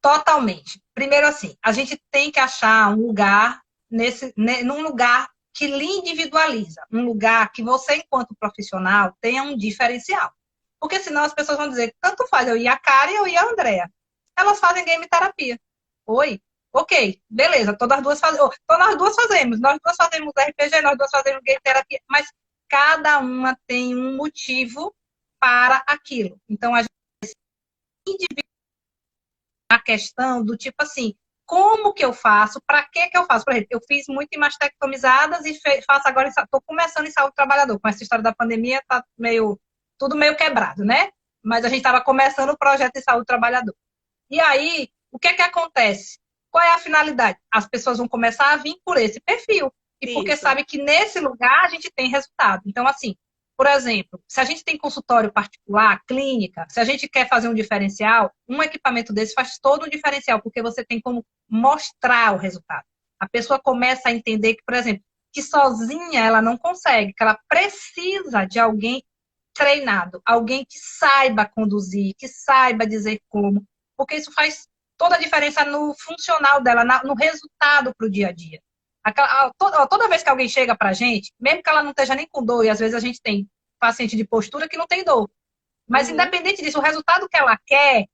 Totalmente. Primeiro assim, a gente tem que achar um lugar num lugar que lhe individualiza, um lugar que você, enquanto profissional, tenha um diferencial. Porque senão as pessoas vão dizer, tanto faz, eu ia a Karen, eu ia a Andrea. Elas fazem game terapia. Oi? Ok, beleza, todas as duas fazem. Então nós duas fazemos, nós duas fazemos RPG, nós duas fazemos game terapia, mas cada uma tem um motivo para aquilo. Então a a questão do tipo assim, como que eu faço, para que eu faço? Por exemplo, eu fiz muito em mastectomizadas e faço agora, estou começando em saúde do trabalhador. Com essa história da pandemia, tá tudo meio quebrado, né? Mas a gente estava começando o projeto de saúde do trabalhador. E aí, o que acontece? Qual é a finalidade? As pessoas vão começar a vir por esse perfil. E porque Isso. sabe que nesse lugar a gente tem resultado. Então, assim, por exemplo, se a gente tem consultório particular, clínica, se a gente quer fazer um diferencial, um equipamento desse faz todo o diferencial, porque você tem como mostrar o resultado. A pessoa começa a entender que, por exemplo, que sozinha ela não consegue, que ela precisa de alguém treinado, alguém que saiba conduzir, que saiba dizer como, porque isso faz toda a diferença no funcional dela, no resultado para o dia a dia. Toda vez que alguém chega para a gente, mesmo que ela não esteja nem com dor, e às vezes a gente tem paciente de postura que não tem dor, mas Uhum. independente disso, o resultado que ela quer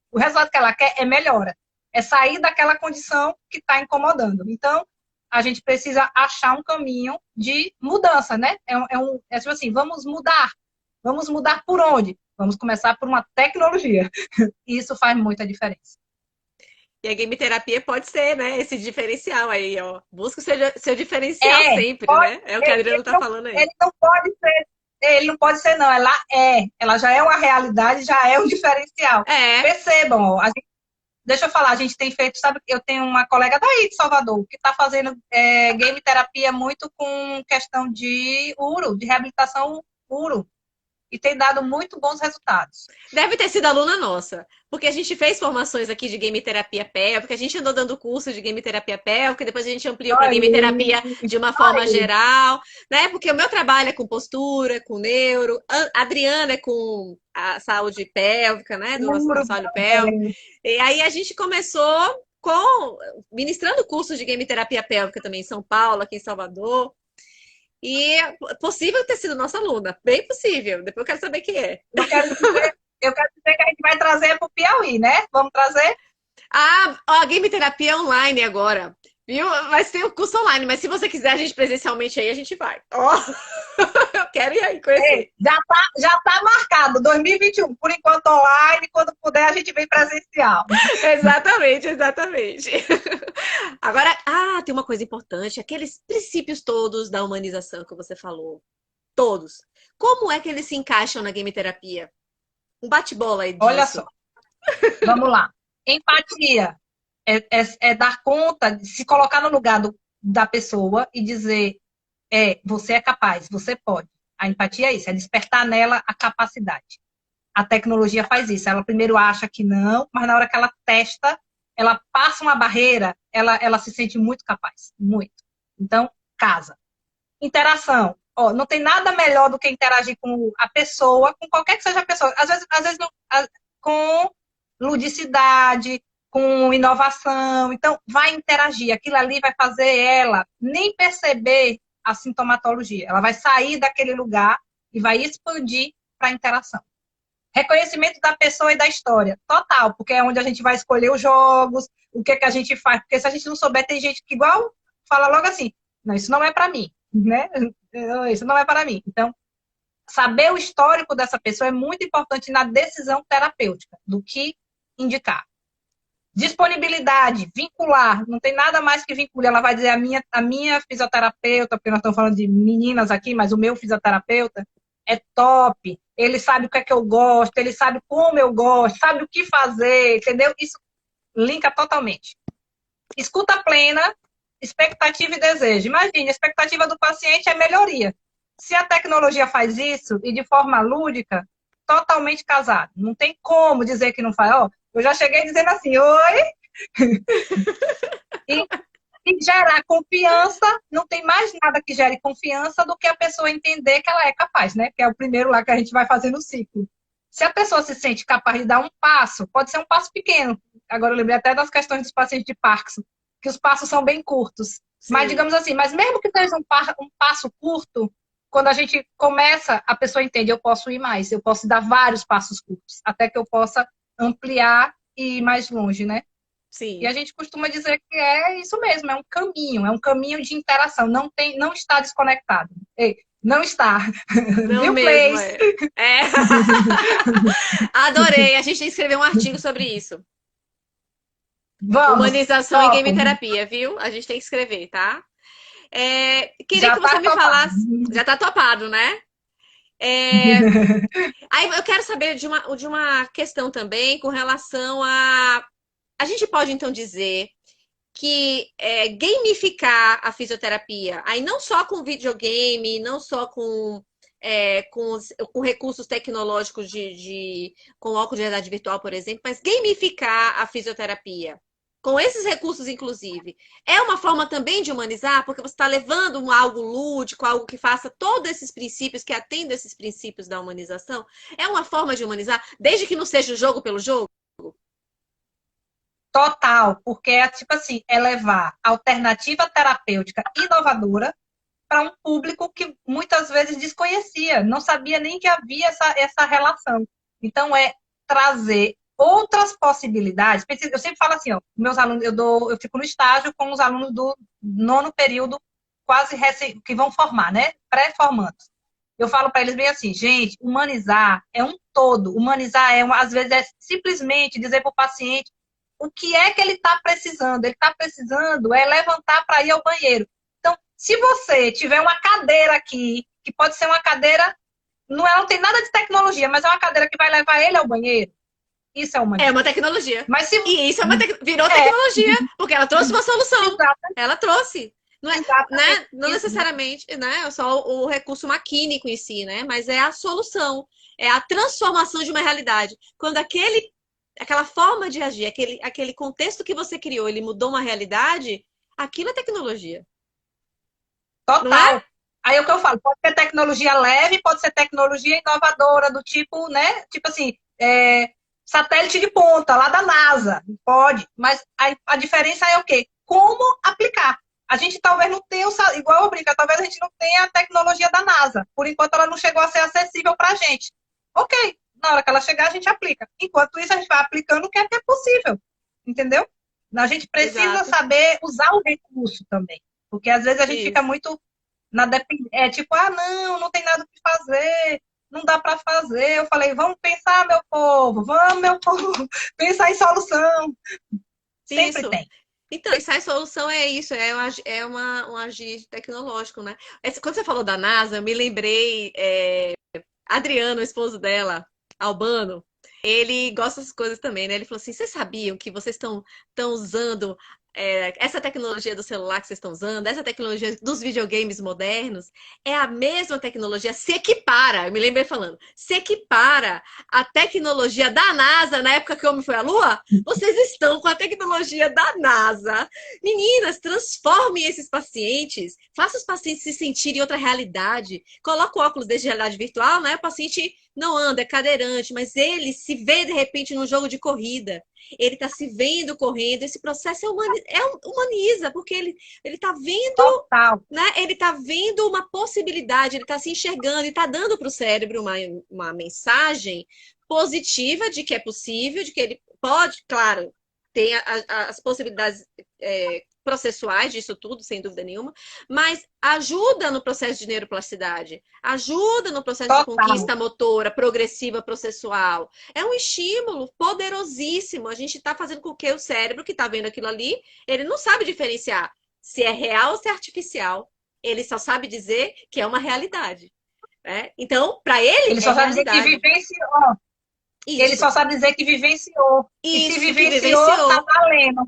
é melhora, é sair daquela condição que está incomodando. Então, a gente precisa achar um caminho de mudança, né? É tipo assim, vamos mudar. Vamos mudar por onde? Vamos começar por uma tecnologia. E isso faz muita diferença. E a game terapia pode ser, né, esse diferencial aí, ó. Busca o seu diferencial É, sempre, pode, né? É o que a Adriana tá falando aí. ele não pode ser, ele não pode ser, não. Ela já é uma realidade, já é um diferencial. É. Percebam, ó, deixa eu falar, a gente tem feito, sabe, eu tenho uma colega daí de Salvador, que está fazendo game terapia muito com questão de uro, de reabilitação uro, e tem dado muito bons resultados. Deve ter sido aluna nossa, porque a gente fez formações aqui de game terapia pélvica, a gente andou dando curso de game terapia pélvica, depois a gente ampliou para game terapia de uma forma Aí, geral, né? Porque o meu trabalho é com postura, com neuro, a Adriana é com a saúde pélvica, né? Do nosso uro, assoalho pélvico. E aí a gente começou ministrando cursos de game terapia pélvica também em São Paulo, aqui em Salvador. E é possível ter sido nossa aluna, bem possível. Depois eu quero saber quem é. eu quero dizer que a gente vai trazer para o Piauí, né? Vamos trazer? Ah, ó, a game terapia é online agora. Viu? Mas tem o curso online, mas se você quiser a gente presencialmente aí, a gente vai. Ó, eu quero ir aí Ei, conhecer. já tá marcado, 2021. Por enquanto online, quando puder a gente vem presencial. Exatamente, exatamente. Agora, tem uma coisa importante, aqueles princípios todos da humanização que você falou, todos. Como é que eles se encaixam na game terapia? Um bate-bola aí Olha disso. só, vamos lá. Empatia é dar conta, de se colocar no lugar da pessoa e dizer, você é capaz, você pode. A empatia é isso, é despertar nela a capacidade. A tecnologia faz isso. Ela primeiro acha que não, mas na hora que ela testa, ela passa uma barreira, ela se sente muito capaz, muito. Então, casa. Interação. Ó, não tem nada melhor do que interagir com a pessoa, com qualquer que seja a pessoa. Às vezes não, com ludicidade, com inovação. Então, vai interagir. Aquilo ali vai fazer ela nem perceber a sintomatologia. Ela vai sair daquele lugar e vai expandir para a interação. Reconhecimento da pessoa e da história. Total, porque é onde a gente vai escolher os jogos, o que a gente faz. Porque se a gente não souber, tem gente que igual fala logo assim, não, isso não é para mim, né? Isso não é para mim. Então, saber o histórico dessa pessoa é muito importante na decisão terapêutica, do que indicar. Disponibilidade, vincular, não tem nada mais que vincular. Ela vai dizer a minha fisioterapeuta, porque nós estamos falando de meninas aqui, mas o meu fisioterapeuta é top, ele sabe o que é que eu gosto, ele sabe como eu gosto, sabe o que fazer, entendeu? Isso linka totalmente. Escuta plena, expectativa e desejo. Imagine, a expectativa do paciente é melhoria. Se a tecnologia faz isso, e de forma lúdica, totalmente casado. Não tem como dizer que não faz. Ó, eu já cheguei dizendo assim, oi! E, e gerar confiança, não tem mais nada que gere confiança do que a pessoa entender que ela é capaz, né? Que é o primeiro lá que a gente vai fazer no ciclo. Se a pessoa se sente capaz de dar um passo, pode ser um passo pequeno. Agora eu lembrei até das questões dos pacientes de Parkinson, que os passos são bem curtos. Sim. Mas, digamos assim, mas mesmo que seja um passo curto, quando a gente começa, a pessoa entende, eu posso ir mais, eu posso dar vários passos curtos, até que eu possa ampliar e ir mais longe, né? Sim. E a gente costuma dizer que é isso mesmo, é um caminho de interação, não está desconectado. Ei, não está. Não Viu, mesmo, Place? é. Adorei, a gente tem que escrever um artigo sobre isso. Vamos, Humanização em topo. game terapia, viu? A gente tem que escrever, tá? Queria Já que você tá me topado. falasse. Já tá topado, né? Aí eu quero saber de uma questão também com relação a. A gente pode então dizer que gamificar a fisioterapia, aí não só com videogame, não só com recursos tecnológicos com óculos de realidade virtual, por exemplo, mas gamificar a fisioterapia. Com esses recursos, inclusive, é uma forma também de humanizar, porque você está levando algo lúdico, algo que faça todos esses princípios, que atenda esses princípios da humanização. É uma forma de humanizar, desde que não seja o jogo pelo jogo. Total, porque é tipo assim, é levar alternativa terapêutica inovadora para um público que muitas vezes desconhecia, não sabia nem que havia essa relação. Então, é trazer outras possibilidades. Eu sempre falo assim, ó, meus alunos, eu fico no estágio com os alunos do nono período, quase que vão formar, né? Pré-formandos. Eu falo para eles bem assim, gente, humanizar é um todo. Humanizar às vezes, é simplesmente dizer para o paciente o que é que ele está precisando. Ele está precisando é levantar para ir ao banheiro. Então, se você tiver uma cadeira aqui, que pode ser uma cadeira, ela não tem nada de tecnologia, mas é uma cadeira que vai levar ele ao banheiro, isso é É humanidade. uma tecnologia. Mas se... E isso virou tecnologia, porque ela trouxe uma solução. Exatamente. Ela trouxe. Não, não necessariamente, né? Só o recurso maquínico em si, né? Mas é a solução, é a transformação de uma realidade. Quando aquela forma de agir, aquele contexto que você criou, ele mudou uma realidade, aquilo é tecnologia. Total. Aí é o que eu falo, pode ser tecnologia leve, pode ser tecnologia inovadora, do tipo, né? Tipo assim, satélite de ponta, lá da NASA. Pode. Mas a diferença é o quê? Como aplicar. A gente talvez não tenha, igual eu brinco, talvez a gente não tenha a tecnologia da NASA. Por enquanto ela não chegou a ser acessível para a gente. Ok, na hora que ela chegar a gente aplica. Enquanto isso a gente vai aplicando o que é possível. Entendeu? A gente precisa saber usar o recurso também. Porque às vezes a gente fica muito tipo, não tem nada o que fazer, não dá para fazer. Eu falei, vamos pensar, meu povo, pensar em solução. Sempre isso. tem. Então, pensar em solução é isso, um agir tecnológico, né? Quando você falou da NASA, eu me lembrei, Adriano, o esposo dela, Albano, ele gosta dessas coisas também, né? Ele falou assim, vocês sabiam que vocês estão usando essa tecnologia do celular que vocês estão usando, essa tecnologia dos videogames modernos, é a mesma tecnologia, se equipara, eu me lembrei falando, se equipara a tecnologia da NASA na época que o homem foi à Lua, vocês estão com a tecnologia da NASA. Meninas, transformem esses pacientes, façam os pacientes se sentirem em outra realidade, coloca o óculos de realidade virtual, né? O paciente não anda, é cadeirante, mas ele se vê de repente num jogo de corrida. Ele está se vendo correndo, esse processo humaniza, porque ele está vendo, Total. né? Ele está vendo uma possibilidade, ele está se enxergando e está dando para o cérebro uma mensagem positiva de que é possível, de que ele pode, claro, tem as possibilidades processuais disso tudo, sem dúvida nenhuma, mas ajuda no processo de neuroplasticidade, ajuda no processo de Total. conquista motora, progressiva, processual. É um estímulo poderosíssimo. A gente está fazendo com que o cérebro que está vendo aquilo ali, ele não sabe diferenciar se é real ou se é artificial. Ele só sabe dizer que é uma realidade. Né? Então, para ele, Ele é só sabe dizer que realidade. vivenciou. Ele Isso. só sabe dizer que vivenciou. E se Isso que vivenciou, tá vivenciou. valendo.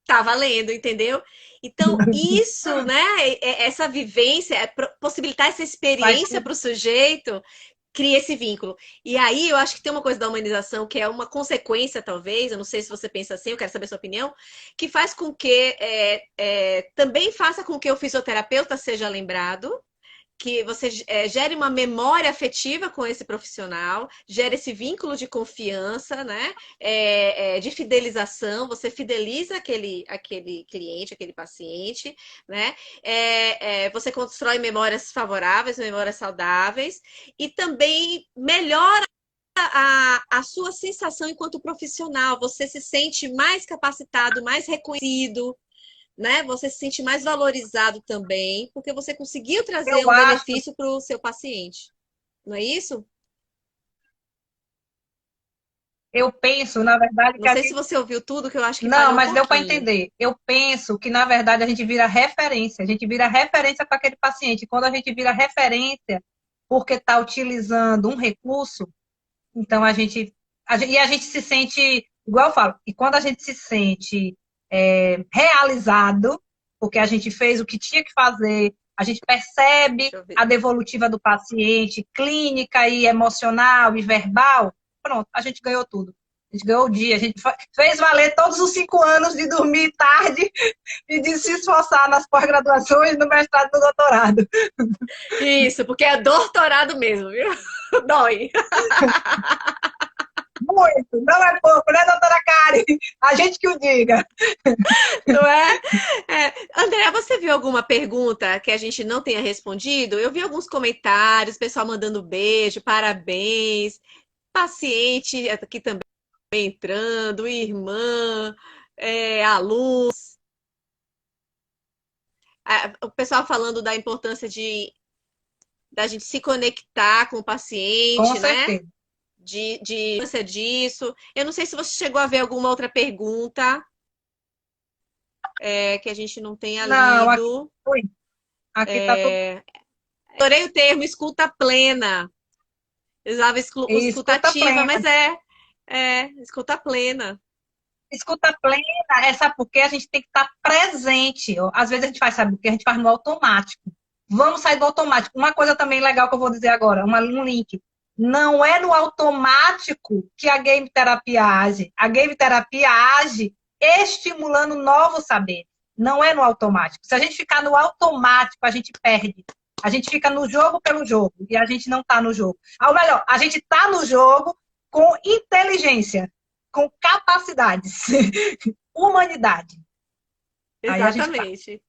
Tá valendo, entendeu? Então, isso, né? Essa vivência, possibilitar essa Faz experiência para o sujeito, cria esse vínculo. E aí, eu acho que tem uma coisa da humanização que é uma consequência, talvez, eu não sei se você pensa assim, eu quero saber a sua opinião, que faz com que, também faça com que o fisioterapeuta seja lembrado, que você gere uma memória afetiva com esse profissional, gere esse vínculo de confiança, né? De fidelização, você fideliza aquele cliente, aquele paciente, né? Você constrói memórias favoráveis, memórias saudáveis, e também melhora a sua sensação enquanto profissional. Você se sente mais capacitado, mais reconhecido, né? Você se sente mais valorizado também, porque você conseguiu trazer Eu um acho, benefício para o seu paciente. Não é isso? eu penso, na verdade, que Não a sei se gente. você ouviu tudo, que eu acho que Não, falhou um mas deu para pouquinho. entender. Eu penso que, na verdade, a gente vira referência. A gente vira referência para aquele paciente. Quando a gente vira referência porque está utilizando um recurso, então e a gente se sente, igual eu falo, e quando a gente se sente realizado, porque a gente fez o que tinha que fazer, a gente percebe Deixa eu ver. a devolutiva do paciente, clínica e emocional e verbal, pronto, a gente ganhou tudo. A gente ganhou o dia, a gente fez valer todos os 5 anos de dormir tarde e de se esforçar nas pós-graduações, no mestrado e no doutorado. Isso, porque é doutorado mesmo, viu? Dói. Muito, não é pouco, né, doutora Karen? A gente que o diga. Não é? André, você viu alguma pergunta que a gente não tenha respondido? Eu vi alguns comentários, pessoal mandando beijo, parabéns, paciente aqui também entrando, irmã, aluno. O pessoal falando da importância da gente se conectar com o Com paciente, né? certeza. De importância disso. Eu não sei se você chegou a ver alguma outra pergunta que a gente não tenha Não, aqui, lido. ui, aqui tá tudo. Adorei o termo escuta plena. Eu usava Escuta escutativa, plena. mas escuta plena. Escuta plena é, sabe por quê? A gente tem que estar presente. Às vezes a gente faz, sabe o quê? A gente faz no automático. Vamos sair do automático. Uma coisa também legal que eu vou dizer agora, um link. Não é no automático que a game terapia age. A game terapia age estimulando novos saberes. Não é no automático. Se a gente ficar no automático, a gente perde. A gente fica no jogo pelo jogo e a gente não está no jogo. Ou melhor, a gente está no jogo com inteligência, com capacidades, humanidade. Aí a gente tá. Exatamente.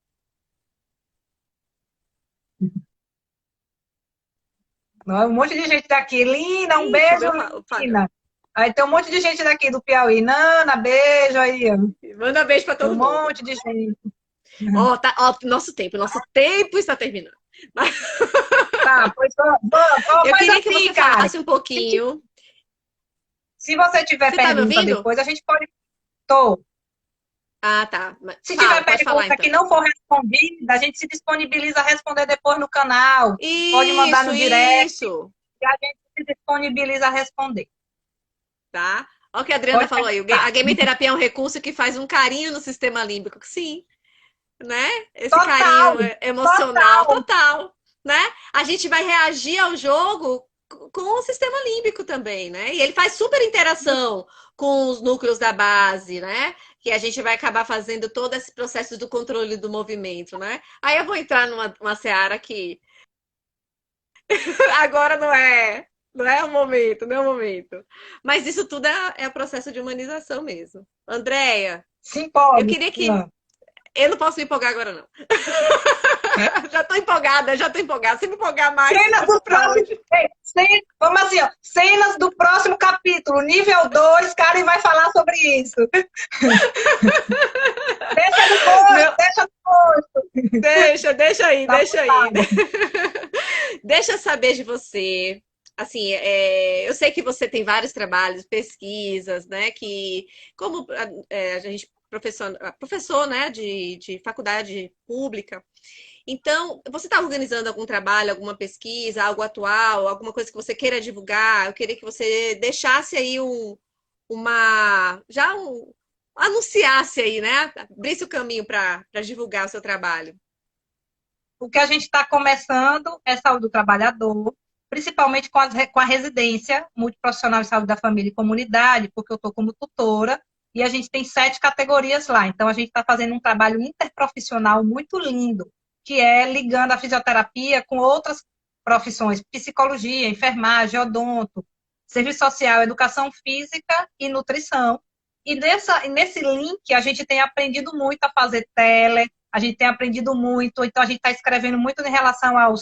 Um monte de gente daqui. Lina, um Ixi, o beijo, meu falhou. Lina. Aí tem um monte de gente daqui do Piauí. Nana, beijo aí. Manda beijo para Tem um todo mundo. monte de gente. Ó, nosso tempo está terminando. Mas Tá, pois eu faz queria que assim, você cara. falasse um pouquinho. Se você tiver Você está me pergunta ouvindo? depois, a gente pode. Tô. Ah, tá. Se Fala, tiver pode falar pergunta que então. não for respondida, a gente se disponibiliza a responder depois no canal. Pode mandar Isso, no direct isso. e a gente se disponibiliza a responder. Tá? Olha o que a Adriana Pode falou aí. perguntar. A game terapia é um recurso que faz um carinho no sistema límbico. Sim, né? Esse Total, carinho emocional total. total, né? A gente vai reagir ao jogo com o sistema límbico também, né? E ele faz super interação com os núcleos da base, né? Que a gente vai acabar fazendo todo esse processo do controle do movimento, né? Aí eu vou entrar numa seara que agora não é o momento, não é o momento. Mas isso tudo é o processo de humanização mesmo. Andréia, Se eu empolgue. queria que. Não. Eu não posso me empolgar agora, não. Já tô empolgada, já tô empolgada. Se me empolgar mais, Cenas eu vou do pra próximo. onde? Vamos assim, ó. Cenas do próximo capítulo. capítulo, nível 2, Karen vai falar sobre isso. Deixa no Meu, post, deixa no post. deixa aí, Tá deixa aí. botado. Deixa eu saber de você. Assim, eu sei que você tem vários trabalhos, pesquisas, né? Que, como a gente professor, né, de faculdade pública, então, você está organizando algum trabalho, alguma pesquisa, algo atual, alguma coisa que você queira divulgar? Eu queria que você deixasse aí anunciasse aí, né? Abrisse o caminho para divulgar o seu trabalho. O que a gente está começando é saúde do trabalhador, principalmente com a residência multiprofissional em saúde da família e comunidade, porque eu estou como tutora, e a gente tem 7 categorias lá. Então, a gente está fazendo um trabalho interprofissional muito lindo, que é ligando a fisioterapia com outras profissões, psicologia, enfermagem, odonto, serviço social, educação física e nutrição. E nesse link, a gente tem aprendido muito a fazer a gente tem aprendido muito, então a gente está escrevendo muito em relação eu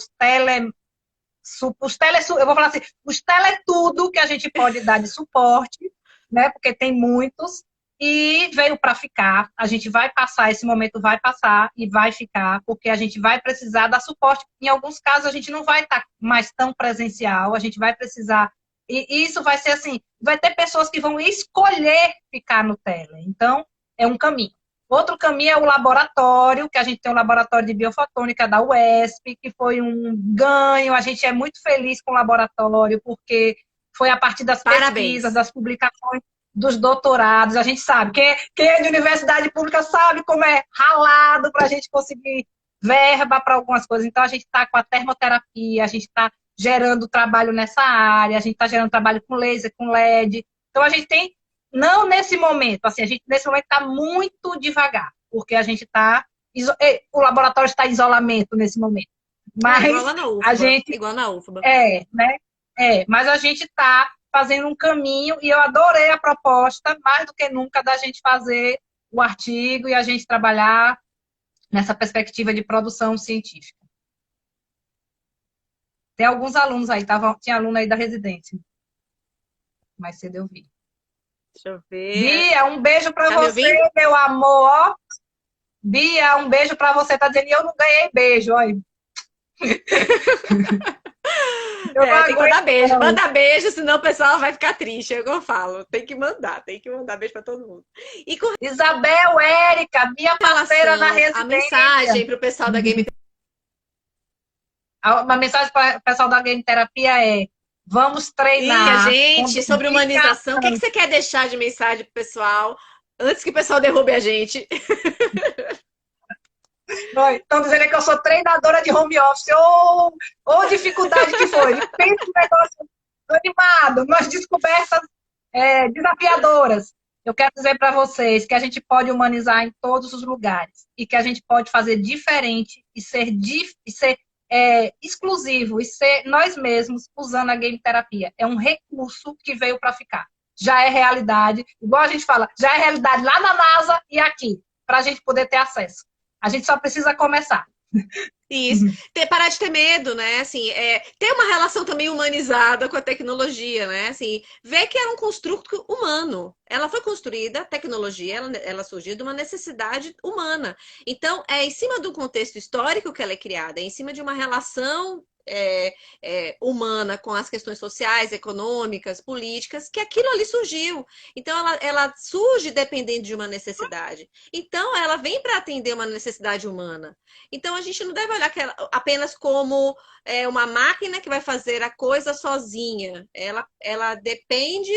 vou falar assim, os teletudo que a gente pode dar de suporte, né? Porque tem muitos, e veio para ficar. A gente vai passar, esse momento vai passar e vai ficar, porque a gente vai precisar dar suporte. Em alguns casos, a gente não vai estar mais tão presencial, a gente vai precisar. E isso vai ser assim: vai ter pessoas que vão escolher ficar no tele. Então, é um caminho. Outro caminho é o laboratório, que a gente tem um laboratório de biofotônica da UESP, que foi um ganho. A gente é muito feliz com o laboratório, porque foi a partir das pesquisas, Parabéns. das publicações, dos doutorados. A gente sabe, quem é de universidade pública sabe como é ralado para a gente conseguir verba para algumas coisas. Então, a gente está com a termoterapia, a gente está gerando trabalho nessa área, a gente está gerando trabalho com laser, com LED. Então, a gente tem não nesse momento, assim, a gente nesse momento está muito devagar, porque a gente está. O laboratório está em isolamento nesse momento. Igual Mas lá na a UFBA. gente. Igual na UFBA. Né? Mas a gente está fazendo um caminho e eu adorei a proposta, mais do que nunca, da gente fazer o artigo e a gente trabalhar nessa perspectiva de produção científica. Tem alguns alunos aí, tinha aluno aí da residência. Mais cedo eu vi. Deixa eu ver. Bia, um beijo para Tá me você, ouvindo? meu amor. Bia, um beijo para você. Tá dizendo, eu não ganhei beijo, olha. Eu não Tem que mandar aguento, beijo. não. Manda beijo, senão o pessoal vai ficar triste. É o que eu falo. Tem que mandar beijo para todo mundo. E com Isabel, Érica, minha parceira na relação à residência. mensagem para o pessoal da Game. Uma mensagem para o pessoal da Game Terapia é: vamos E a treinar com gente, sobre humanização, o que dedicação. você quer deixar de mensagem pro pessoal antes que o pessoal derrube a gente? Estão dizendo que eu sou treinadora de home office. Ou dificuldade que foi. Pensa um negócio animado, umas descobertas desafiadoras. Eu quero dizer para vocês que a gente pode humanizar em todos os lugares e que a gente pode fazer diferente e ser exclusivo e ser nós mesmos usando a game terapia. É um recurso que veio para ficar. Já é realidade, igual a gente fala, já é realidade lá na NASA e aqui, para a gente poder ter acesso. A gente só precisa começar. Isso. Parar de ter medo, né? Assim, ter uma relação também humanizada com a tecnologia, né? Assim, ver que era um construto humano. Ela foi construída, a tecnologia, ela surgiu de uma necessidade humana. Então, é em cima do contexto histórico que ela é criada, é em cima de uma relação humana com as questões sociais, econômicas, políticas, que aquilo ali surgiu. Então, ela surge dependendo de uma necessidade. Então, ela vem para atender uma necessidade humana. Então, a gente não deve olhar apenas como uma máquina que vai fazer a coisa sozinha. Ela depende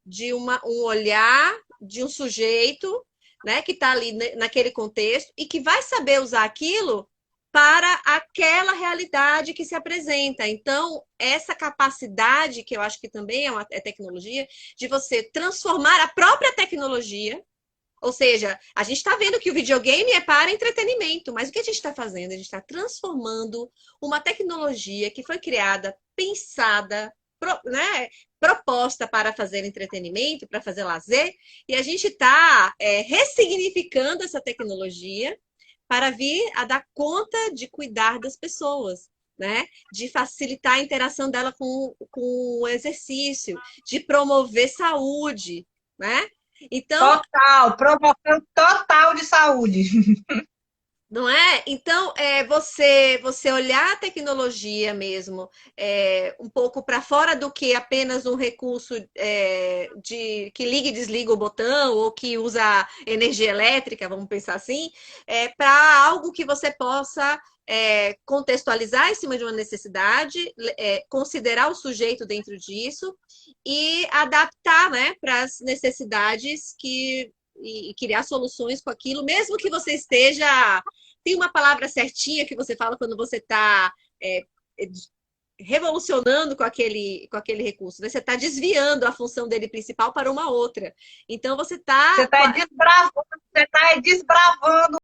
de um olhar de um sujeito, né, que está ali naquele contexto e que vai saber usar aquilo para aquela realidade que se apresenta. Então, essa capacidade, que eu acho que também é tecnologia, de você transformar a própria tecnologia. Ou seja, a gente está vendo que o videogame é para entretenimento, mas o que a gente está fazendo? A gente está transformando uma tecnologia que foi criada, pensada, né, proposta para fazer entretenimento, para fazer lazer, e a gente está ressignificando essa tecnologia para vir a dar conta de cuidar das pessoas. né? De facilitar a interação dela com o exercício, de promover saúde, né? Então, Total, promoção total de saúde. não é? Então, você olhar a tecnologia mesmo um pouco para fora do que apenas um recurso de que liga e desliga o botão ou que usa energia elétrica, vamos pensar assim, para algo que você possa contextualizar em cima de uma necessidade, considerar o sujeito dentro disso e adaptar, né, para as necessidades e criar soluções com aquilo, mesmo que você esteja tem uma palavra certinha que você fala quando você está revolucionando com aquele recurso, né? Você está desviando a função dele principal para uma outra. Então você está Você está desbravando